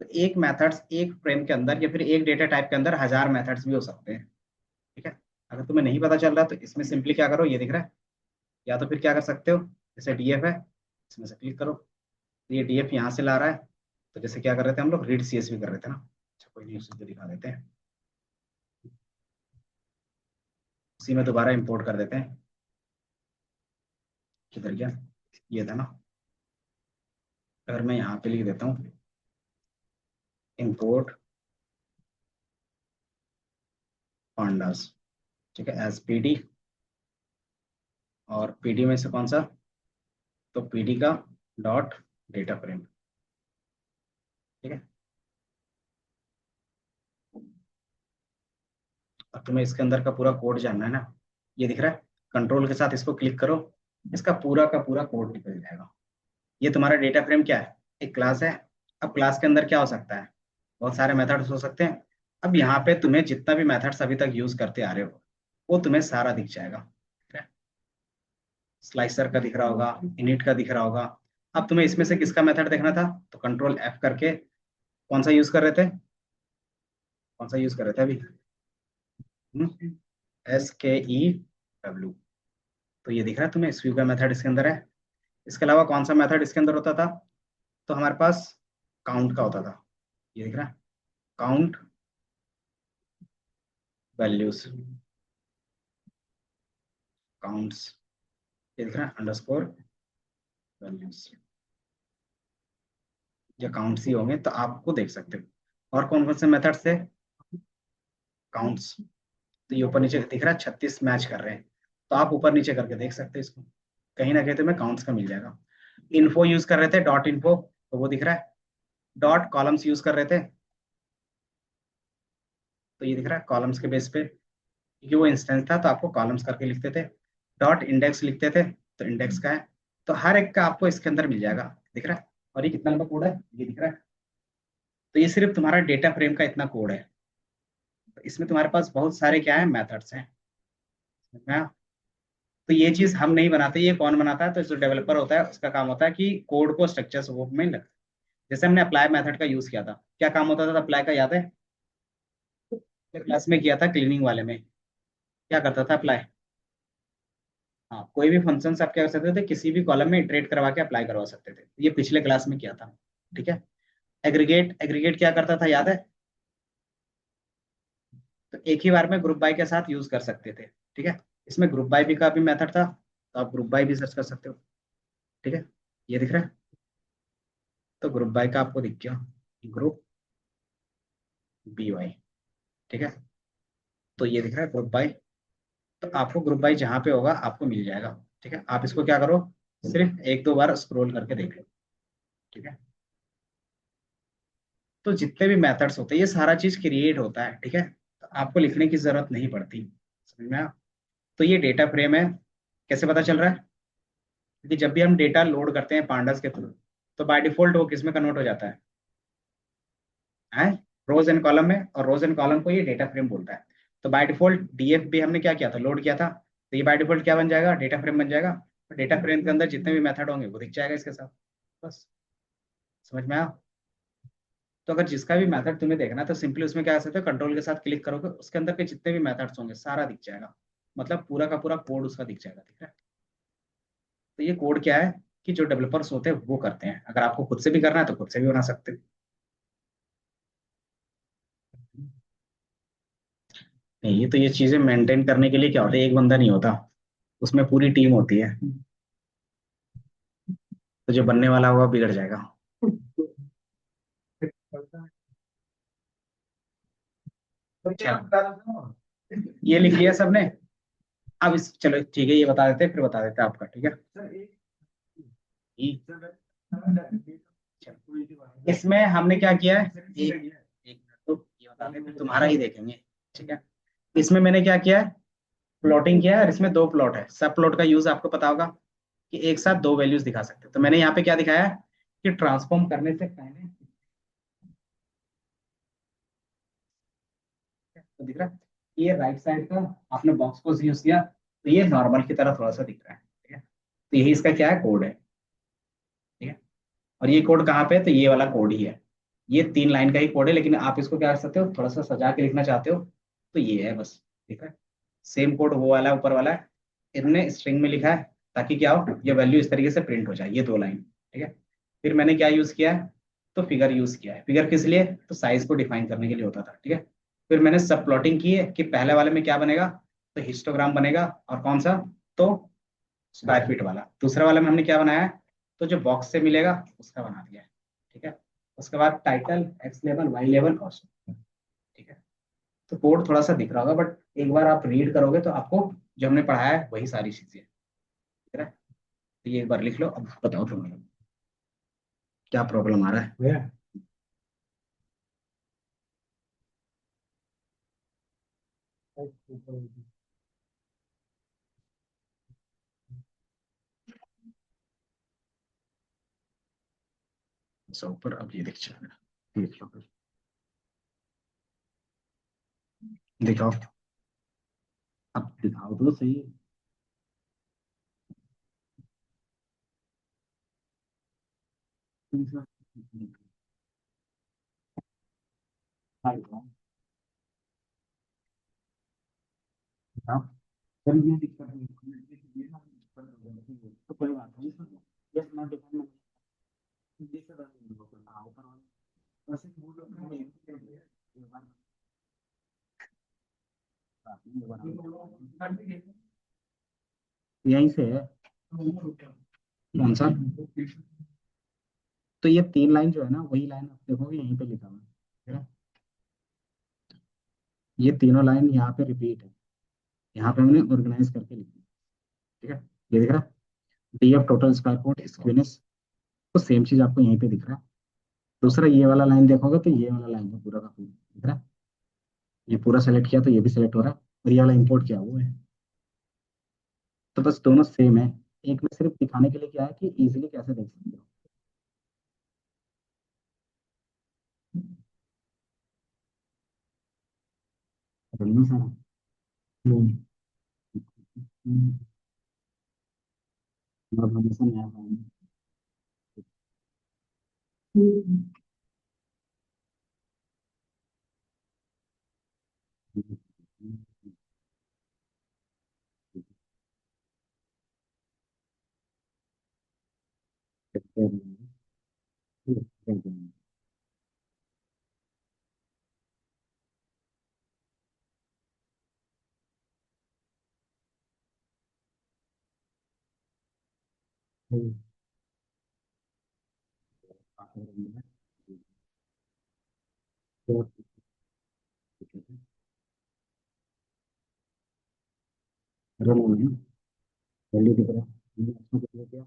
तो एक मेथड्स एक फ्रेम के अंदर या फिर एक डेटा टाइप के अंदर 1000 मेथड्स भी हो सकते हैं, ठीक है। अगर तुम्हें नहीं पता चल रहा तो इसमें सिंपली क्या करो, ये दिख रहा है, या तो फिर क्या कर सकते हो, जैसे डीएफ है, इसमें से क्लिक करो, तो ये डीएफ यहाँ से ला रहा है। तो जैसे क्या कर रहे थे हम लोग, रीड सीएसवी कर रहे थे ना। अच्छा कोई नहीं, उसी को दिखा देते हैं, उसी में दोबारा इंपोर्ट कर देते हैं। किधर गया, ये था ना। अगर मैं यहाँ पे लिख देता हूँ इंपोर्ट पांडास, ठीक है, एज पीडी, और पीडी में से कौन सा, तो पीडी का डॉट डेटा फ्रेम, ठीक है। अब तुम्हें इसके अंदर का पूरा कोड जानना है ना, ये दिख रहा है, कंट्रोल के साथ इसको क्लिक करो, इसका पूरा का पूरा कोड निकल जाएगा। ये तुम्हारा डेटा फ्रेम क्या है, एक क्लास है। अब क्लास के अंदर क्या हो सकता है, बहुत सारे मेथड्स हो सकते हैं। अब यहाँ पे तुम्हें जितना भी मेथड्स अभी तक यूज करते आ रहे हो, वो तुम्हें सारा दिख जाएगा, ठीक है। स्लाइसर का दिख रहा होगा, इनिट का दिख रहा होगा। अब तुम्हें इसमें से किसका मेथड देखना था, तो कंट्रोल एफ करके कौन सा यूज कर रहे थे, कौन सा यूज कर रहे थे अभी, SKEW। तो ये दिख रहा है तुम्हें, स्वीप का मेथड इसके अंदर है। इसके अलावा कौन सा मेथड इसके अंदर होता था, तो हमारे पास काउंट का होता था, ये दिख रहा है, काउंट वैल्यूज, काउंट्स, ये दिख रहा है, अंडरस्कोर वैल्यूज, या काउंट्स ही होंगे तो आपको देख सकते हो। और कौन कौन से मेथड्स थे, काउंट्स, तो ये ऊपर नीचे दिख रहा है, 36 मैच कर रहे हैं। तो आप ऊपर नीचे करके देख सकते हैं इसको, कहीं ना कहीं तो मैं काउंट्स का मिल जाएगा। इन्फो यूज कर रहे थे, डॉट इन्फो, तो वो दिख रहा है। डॉट कॉलम्स यूज कर रहे थे, तो ये दिख रहा है कॉलम्स के बेस पे, क्योंकि वो इंस्टेंस था तो आपको कॉलम्स करके लिखते थे। डॉट इंडेक्स लिखते थे, तो इंडेक्स का है। तो हर एक का आपको इसके अंदर मिल जाएगा, दिख रहा है। और ये कितना लंबा कोड है, ये दिख रहा है। तो ये सिर्फ तुम्हारा डेटा फ्रेम का इतना कोड है। तो इसमें तुम्हारे पास बहुत सारे क्या है, मेथड्स हैं, समझ में आया? तो ये चीज हम नहीं बनाते, ये कौन बनाता है, तो जो डेवलपर होता है उसका काम होता है कि कोड को स्ट्रक्चर स्वरूप में लग। जैसे हमने अप्लाई मेथड का यूज किया था, क्या काम होता था अप्लाई का, याद है, क्लास में किया था क्लीनिंग वाले में, क्या करता था अप्लाई। हाँ, कोई भी फंक्शन आप क्या कर सकते थे, किसी भी कॉलम में इटरेट करवा के अप्लाई करवा सकते थे, ये पिछले क्लास में किया था, ठीक है। एग्रीगेट, एग्रीगेट क्या करता था, याद है, तो एक ही बार में ग्रुप बाय के साथ यूज कर सकते थे, ठीक है। इसमें ग्रुप बाय भी का भी मेथड था, तो आप ग्रुप बाय भी सर्च कर सकते हो, ठीक है। ये दिख रहा है, तो ग्रुप बाय का आपको दिख गया, ग्रुप BY, ठीक है। तो ये दिख रहा है ग्रुप बाय, तो आपको ग्रुप बाय जहाँ पे होगा आपको मिल जाएगा, ठीक है। आप इसको क्या करो, सिर्फ एक दो बार स्क्रॉल करके देख लो, ठीक है। तो जितने भी मेथड्स होते हैं ये सारा चीज क्रिएट होता है, ठीक है। तो आपको लिखने की जरूरत नहीं पड़ती, समझ में आया? तो ये डेटा फ्रेम है, कैसे पता चल रहा है, क्योंकि जब भी हम डेटा लोड करते हैं पांडास के थ्रू, तो बाय डिफॉल्ट वो किस में कन्वर्ट हो जाता है, रोज एंड कॉलम में, और रोज एंड कॉलम को ये डेटा फ्रेम बोलता है। तो बाय डिफॉल्ट डीएफ भी हमने क्या किया था, लोड किया था, तो ये बाय डिफॉल्ट क्या बन जाएगा, डेटा फ्रेम बन जाएगा। तो डेटा फ्रेम के अंदर जितने भी मेथड होंगे वो दिख जाएगा इसके साथ, बस, समझ में आया? तो अगर जिसका भी मेथड तुम्हें देखना है तो सिंपली उसमें क्या कर सकते हो, कंट्रोल के साथ क्लिक करोगे, उसके अंदर के जितने भी मेथड्स होंगे सारा दिख जाएगा, मतलब पूरा का पूरा कोड उसका दिख जाएगा, ठीक है। तो ये कोड क्या है, कि जो डेवलपर्स होते हैं वो करते हैं, अगर आपको खुद से भी करना है तो खुद से भी बना सकते हो। नहीं, ये तो ये चीजें मेंटेन करने के लिए क्या होता है, एक बंदा नहीं होता, उसमें पूरी टीम होती है। तो जो बनने वाला होगा बिगड़ जाएगा। चलो, ये लिख लिया सबने। अब इस चलो ठीक है, ये बता देते हैं, फिर बता देते हैं आपका, ठीक है। ठीक। चलो। इसमें हमने क्या किया है, एक एक मिनट तो ये बता दें, फिर तुम्हारा ही देखेंगे, ठीक है। इसमें मैंने क्या किया है, प्लॉटिंग किया है, और इसमें दो प्लॉट है, सब प्लॉट का यूज आपको पता होगा, कि एक साथ दो वैल्यूज दिखा सकते हो। तो मैंने यहाँ पे क्या दिखाया है कि ट्रांसफॉर्म करने से पहले, तो दिख रहा है ये राइट साइड का आपने बॉक्स को यूज किया, तो ये नॉर्मल की तरह थोड़ा सा दिख रहा है, ठीक है। तो यही इसका क्या है, कोड है, ठीक है। और ये कोड कहाँ पे है, तो ये वाला कोड ही है। ये 3 लाइन का ही कोड है, लेकिन आप इसको क्या कर सकते हो, थोड़ा सा सजा के लिखना चाहते हो तो ये है बस, ठीक है। सेम कोड वो वाला ऊपर वाला है, इनने स्ट्रिंग में लिखा है ताकि क्या हो, ये वैल्यू इस तरीके से प्रिंट हो जाए, ये 2 लाइन, ठीक है। फिर मैंने क्या यूज किया है, तो फिगर यूज किया है। फिगर किस लिए, तो साइज को डिफाइन करने के लिए होता था, ठीक है। फिर मैंने सब प्लॉटिंग की है कि पहले वाले में क्या बनेगा, तो हिस्टोग्राम बनेगा, और कौन सा, तो स्क्वायर फीट वाला। दूसरा वाला में हमने क्या बनाया है, तो जो बॉक्स से मिलेगा उसका बना दिया है, ठीक है। उसके बाद title, x level, y level और ठीक है। तो कोड थोड़ा सा दिख रहा होगा, बट एक बार आप रीड करोगे तो आपको जो हमने पढ़ाया है वही सारी चीजें, ठीक है। तो ये एक बार लिख लो, अब बताओ तुम्हें क्या प्रॉब्लम आ रहा है भैया। अच्छा, ऊपर अब ये दिख जाएगा, लिख लो फिर, दिखाओ, अब दिखाओ तो सही। हाँ, सर ये दिक्कत नहीं है, ये ना तो कोई बात नहीं सर, यस नॉट डिफाइन ये सर ऊपर वाला वैसे वो लोग का ये यहीं से है, कौन सा, तो ये 3 लाइन जो है ना, वही लाइन आप देखोगे यहीं पे लिखा हुआ है, ठीक है? ये तीनों लाइन यहाँ पे रिपीट है, यहाँ पे हमने ऑर्गेनाइज करके लिखी है, ठीक है। ये दिख रहा है, D F total square foot squareness, तो सेम चीज आपको यहीं पे दिख रहा है। दूसरा ये वाला लाइन देखोगे तो ये वाला लाइन है पूरा का पूरा, दिख रहा है, ये पूरा सेलेक्ट किया तो ये भी सेलेक्ट हो रहा है, और ये वाला इंपोर्ट किया वो है। तो बस दोनों सेम है, एक में सिर्फ दिखाने के लिए क्या है कि इजीली कैसे देख सकते हो। समझ में सारा? हम्म, हम्म, मतलब हमेशा नया काम है। पहले की तरह हमने अच्छा कुछ नहीं किया,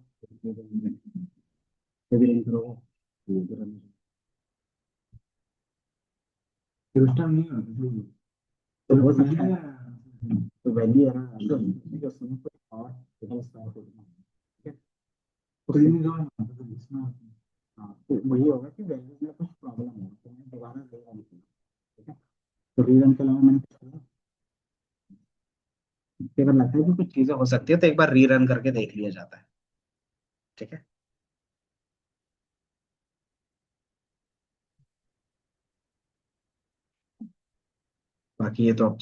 कभी नहीं करोगे फिर उस टाइम नहीं होता, तो हो सकता है, तो वैल्यू है ना, तो जो समय पर और टोटल स्क्वायर फुट में, ठीक है। तो रीजन जो है ना, तो इसमें हाँ तो वही होगा कि वैल्यूज में कुछ प्रॉब्लम है, तो मैं दोबारा ले रहा हूँ, ठीक है। तो रीजन के अलावा मैंने कुछ करा, अगर लगता है कि कुछ चीजें हो सकती है तो एक बार रीरन करके देख लिया जाता है, ठीक है। बाकी ये तो अब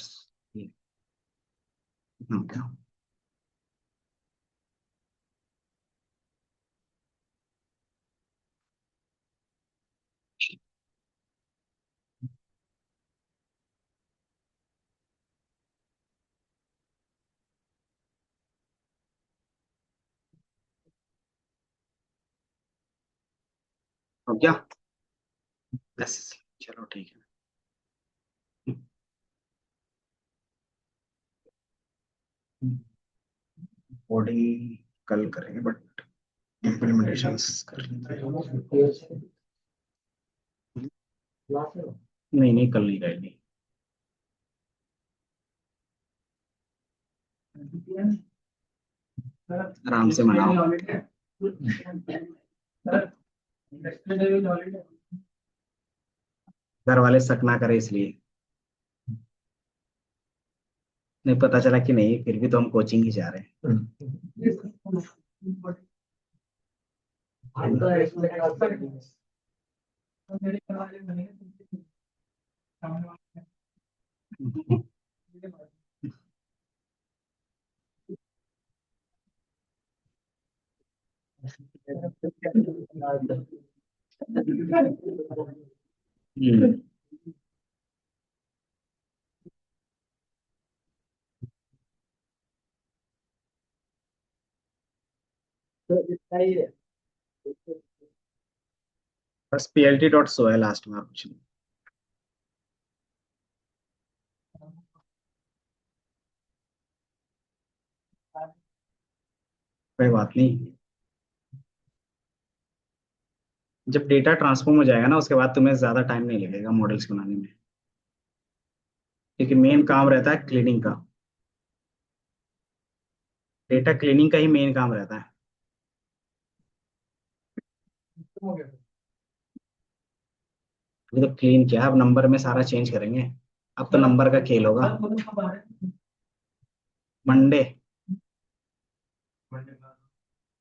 क्या, हो गया बस, चलो ठीक है। बॉडी कल करेंगे, बट इम्प्लीमेंटेशन कर लेते हैं। नहीं नहीं, कल नहीं रहेगी। आराम से मनाओ। घर वाले शक ना करे इसलिए। नहीं पता चला कि नहीं, फिर भी तो हम कोचिंग ही जा रहे हैं। हम्म। तो इसका ही है। बस PLT डॉट सो है लास्ट में, और कुछ नहीं। कोई बात नहीं। जब डेटा ट्रांसफॉर्म हो जाएगा ना, उसके बाद तुम्हें ज्यादा टाइम नहीं लगेगा मॉडल्स बनाने में, क्योंकि मेन काम रहता है क्लीनिंग का। डेटा क्लीनिंग का ही मेन काम रहता है। अभी तो क्लीन किया, अब नंबर में सारा चेंज करेंगे। अब तो नंबर का खेल होगा। मंडे।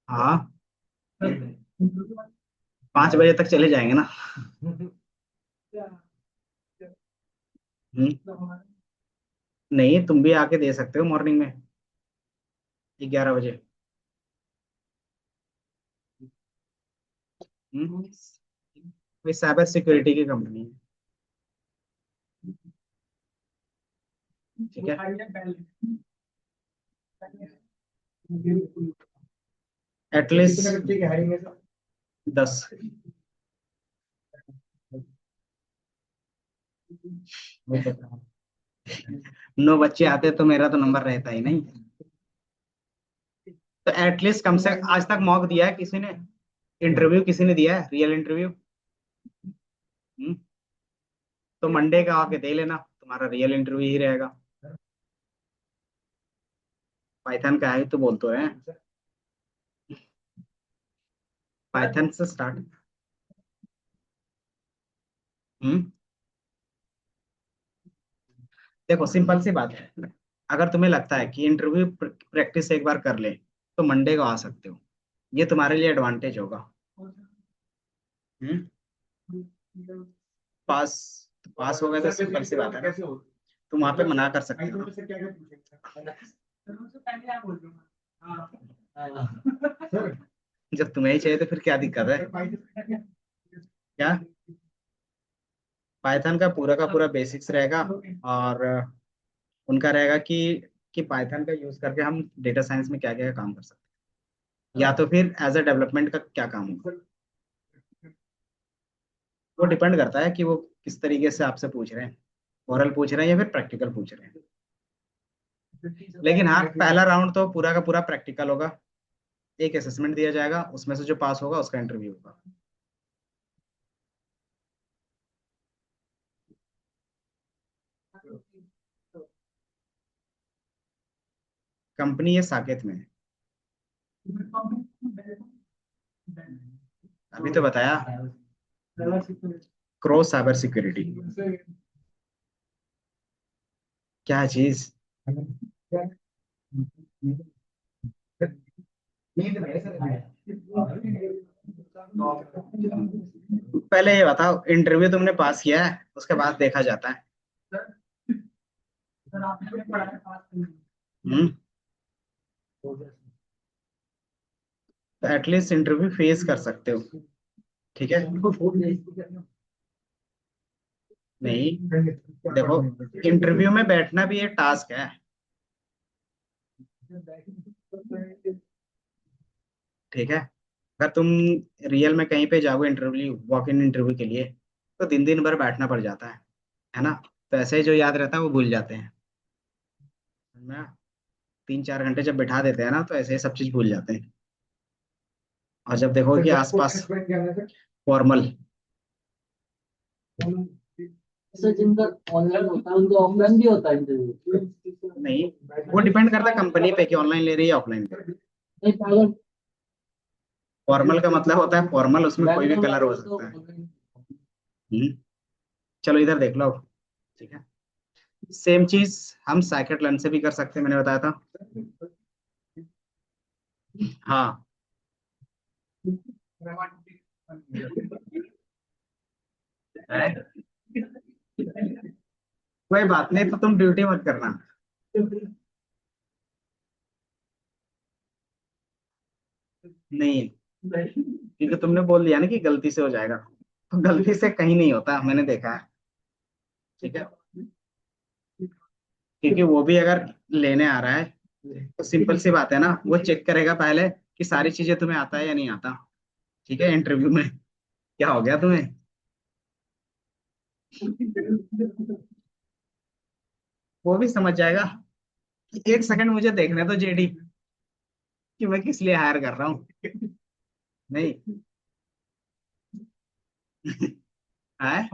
हाँ, 5 बजे तक चले जाएंगे ना। हम्म। नहीं, तुम भी आके दे सकते हो मॉर्निंग में 11 बजे। हम्म। कोई साइबर सिक्योरिटी की कंपनी है। ठीक है। एटलीस्ट 10। 9 बच्चे आते तो मेरा तो नंबर रहता ही नहीं। तो एटलीस्ट कम से आज तक मॉक दिया है किसी ने? इंटरव्यू किसी ने दिया है, रियल इंटरव्यू? तो मंडे का आके दे लेना, तुम्हारा रियल इंटरव्यू ही रहेगा। पाइथन का है तो बोल तो है। पाइथन से स्टार्ट। हम्म। देखो सिंपल सी बात है, अगर तुम्हें लगता है कि इंटरव्यू प्रैक्टिस एक बार कर ले, तो मंडे को आ सकते हो। ये तुम्हारे लिए एडवांटेज होगा। हम्म। पास। पास हो गए तो सिंपल सी बात है ना, तुम वहां पे मना कर सकते हो ना। जब तुम्हें ही चाहिए तो फिर क्या दिक्कत है? क्या? पाइथन का पूरा बेसिक्स रहेगा, और उनका रहेगा कि पाइथन का यूज करके हम डेटा साइंस में क्या क्या काम कर सकते हैं, या तो फिर एज अ डेवलपमेंट का क्या काम होगा। वो डिपेंड करता है कि वो किस तरीके से आपसे पूछ रहे हैं, ओरल पूछ रहे हैं या फिर प्रैक्टिकल पूछ रहे हैं। लेकिन हाँ, पहला राउंड तो पूरा का पूरा प्रैक्टिकल होगा। एक असेसमेंट दिया जाएगा, उसमें से जो पास होगा उसका इंटरव्यू होगा। कंपनी ये साकेत में है। अभी तो बताया, क्रॉस साइबर सिक्योरिटी। क्या चीज? पहले ये बताओ, इंटरव्यू तुमने पास किया है, उसके बाद देखा जाता है। हम्म। तो एटलीस्ट इंटरव्यू फेस कर सकते हो। ठीक है। नहीं, देखो, इंटरव्यू में बैठना भी एक टास्क है। ठीक है। अगर तुम रियल में कहीं पे जाओगे इंटरव्यू, वॉक इन इंटरव्यू के लिए, तो दिन दिन भर बैठना पड़ जाता है ना? तो ऐसे ही जो याद रहता है वो भूल जाते हैं। समझ में आया? 3-4 घंटे जब बैठा देते हैं ना, तो ऐसे ही सब चीज भूल जाते हैं। और जब देखो कि आसपास फॉर्मल। सर जिनका ऑनलाइन होता है उनका ऑफलाइन भी होता है इंटरव्यू? नहीं, वो डिपेंड करता है कंपनी पे कि ऑनलाइन ले रही है ऑफलाइन पे। नहीं पागल, फॉर्मल का मतलब होता है फॉर्मल, उसमें कोई भी बैकग्राउंड कलर हो वाले तो सकता है। online। हम्म, चलो इधर देख लो। ठीक है, सेम चीज हम साइकेट लेंथ से भी कर सकते हैं, मैंने बताया था। हाँ, है? कोई बात नहीं, तो तुम ड्यूटी मत करना। नहीं, क्योंकि तुमने बोल दिया ना कि गलती से हो जाएगा, तो गलती से कहीं नहीं होता, मैंने देखा है। ठीक है, क्योंकि वो भी अगर लेने आ रहा है तो सिंपल सी बात है ना, वो चेक करेगा पहले कि सारी चीजें तुम्हें आता है या नहीं आता। ठीक है, इंटरव्यू में क्या हो गया तुम्हें। वो भी समझ जाएगा कि एक सेकंड मुझे देखने दो जेडी, कि मैं किस लिए हायर कर रहा हूँ। नहीं है।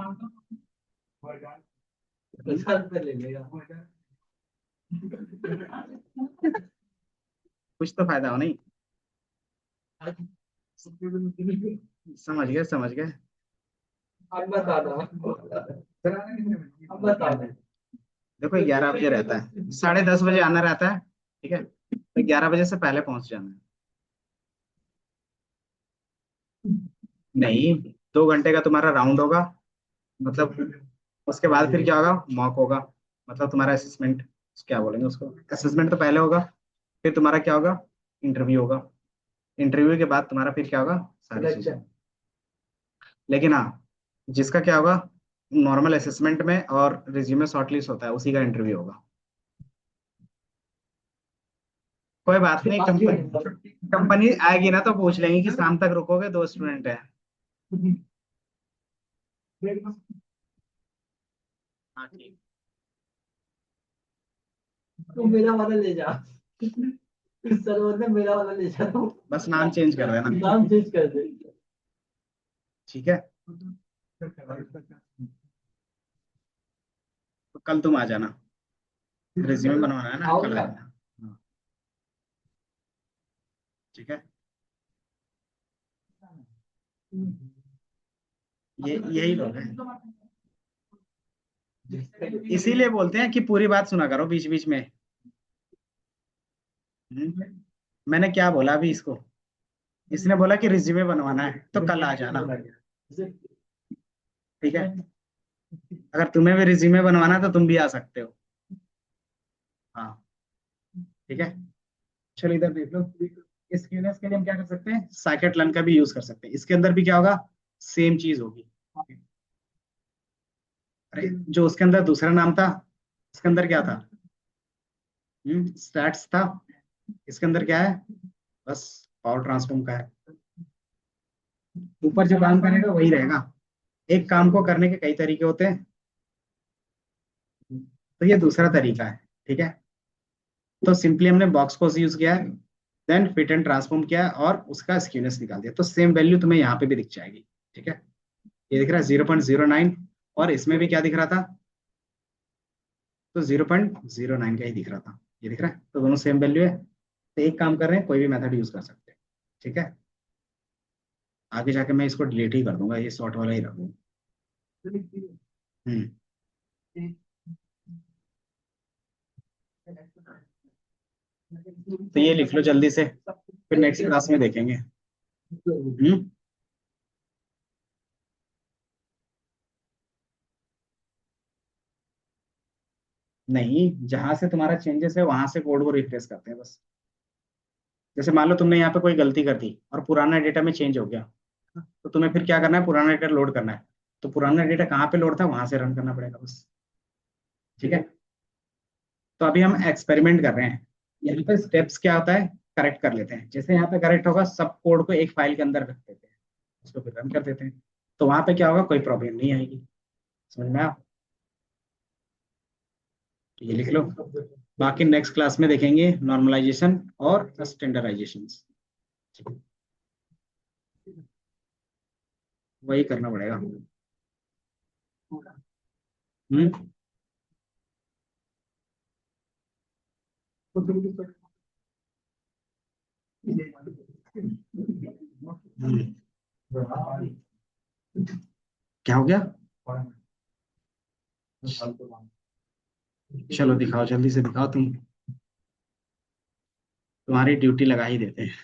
50 रुपये ले लेगा। कुछ तो फायदा हो नहीं। समझ गए समझ गए। अब बता दो, अब बता दो। देखो 11 बजे रहता है, 10:30 बजे आना रहता है। ठीक है, तो 11 बजे से पहले पहुंच जाना है। नहीं, 2 घंटे का तुम्हारा राउंड होगा, मतलब उसके बाद फिर क्या होगा, मॉक होगा, मतलब तुम्हारा असेसमेंट, क्या बोलेंगे उसको, असेसमेंट तो पहले होगा, फिर तुम्हारा क्या होगा, इंटरव्यू होगा। इंटरव्यू के बाद तुम्हारा फिर क्या होगा, सारी चीजें। लेकिन हाँ, जिसका क्या होगा, नॉर्मल असेसमेंट में और रिज्यूमे शॉर्टलिस्ट होता है, उसी का इंटरव्यू होगा। कोई बात नहीं, कंपनी कंपनी आएगी ना तो पूछ लेंगे कि शाम तक रुकोगे, 2 स्टूडेंट है। हाँ ठीक। तू मेरा वाला ले जा, इस सर्वर में मेरा वाला ले जा तू। बस नाम चेंज कर देना। नाम चेंज कर दे। ठीक है, तो कल तुम आ जाना, रिज्यूमे बनवाना है ना, कल आ आऊंगा। जाना। हाँ, ठीक है। ये यही लोग हैं, इसीलिए बोलते हैं कि पूरी बात सुना करो बीच बीच में। मैंने क्या बोला अभी इसको, इसने बोला कि रिज्यूमे बनवाना है तो कल आ जाना। ठीक है, अगर तुम्हें भी रिज्यूमे बनवाना है तो तुम भी आ सकते हो। हाँ, ठीक है। चलो इधर देख लो, इस क्यूएस के लिए हम क्या कर सकते हैं, साइकेट लन का भी यूज कर सकते हैं। इसके अंदर भी क्या होगा, सेम चीज होगी। अरे, जो उसके अंदर दूसरा नाम था, इसके अंदर क्या था, स्टैट्स था। इसके अंदर क्या है, बस पावर ट्रांसफॉर्म का है। ऊपर जो काम करेगा वही रहेगा। एक काम को करने के कई तरीके होते हैं, तो ये दूसरा तरीका है। ठीक है, तो सिंपली हमने बॉक्स को यूज किया है, देन फिट एंड ट्रांसफॉर्म किया और उसका स्क्यूनेस निकाल दिया, तो सेम वैल्यू तुम्हें यहाँ पे भी दिख जाएगी। ठीक है, ये दिख रहा है 0.09, और इसमें भी क्या दिख रहा था, तो 0.09 का ही दिख रहा था, ये दिख रहा है, तो दोनों सेम वैल्यू है। तो एक काम कर रहे हैं, कोई भी मेथड यूज कर सकते हैं। ठीक है, आगे जाके मैं इसको डिलीट ही कर दूंगा, ये शॉर्ट वाला ही रखूंगा। हम्म, तो ये लिख लो जल्दी से, फिर नेक्स्ट क्लास में देखेंगे। नहीं, जहां से तुम्हारा चेंजेस है वहां से कोड को रिफ्रेश करते हैं बस। जैसे मान लो तुमने यहाँ पे कोई गलती कर दी और पुराना डेटा में चेंज हो गया, तो तुम्हें फिर क्या करना है, पुराना डेटा लोड करना है। तो पुराना डेटा कहाँ पे लोड था, वहां से रन करना पड़ेगा बस। ठीक है, तो अभी हम एक्सपेरिमेंट कर रहे हैं, यहाँ पे स्टेप्स क्या होता है, करेक्ट कर लेते हैं। जैसे यहाँ पे करेक्ट होगा, सब कोड को एक फाइल के अंदर रख देते हैं, उसको फिर रन कर देते हैं, तो वहां पे क्या होगा, कोई प्रॉब्लम नहीं आएगी। समझ में आया, तो ये लिख लो। बाकी नेक्स्ट क्लास में देखेंगे नॉर्मलाइजेशन और स्टैंडर्डाइजेशन, वही करना पड़ेगा। हम्म, हम्म, क्या हो गया? चलो दिखाओ, जल्दी से दिखाओ तुम, तुम्हारी ड्यूटी लगा ही देते हैं।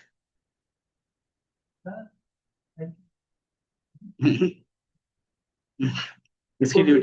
इसकी ड्यूटी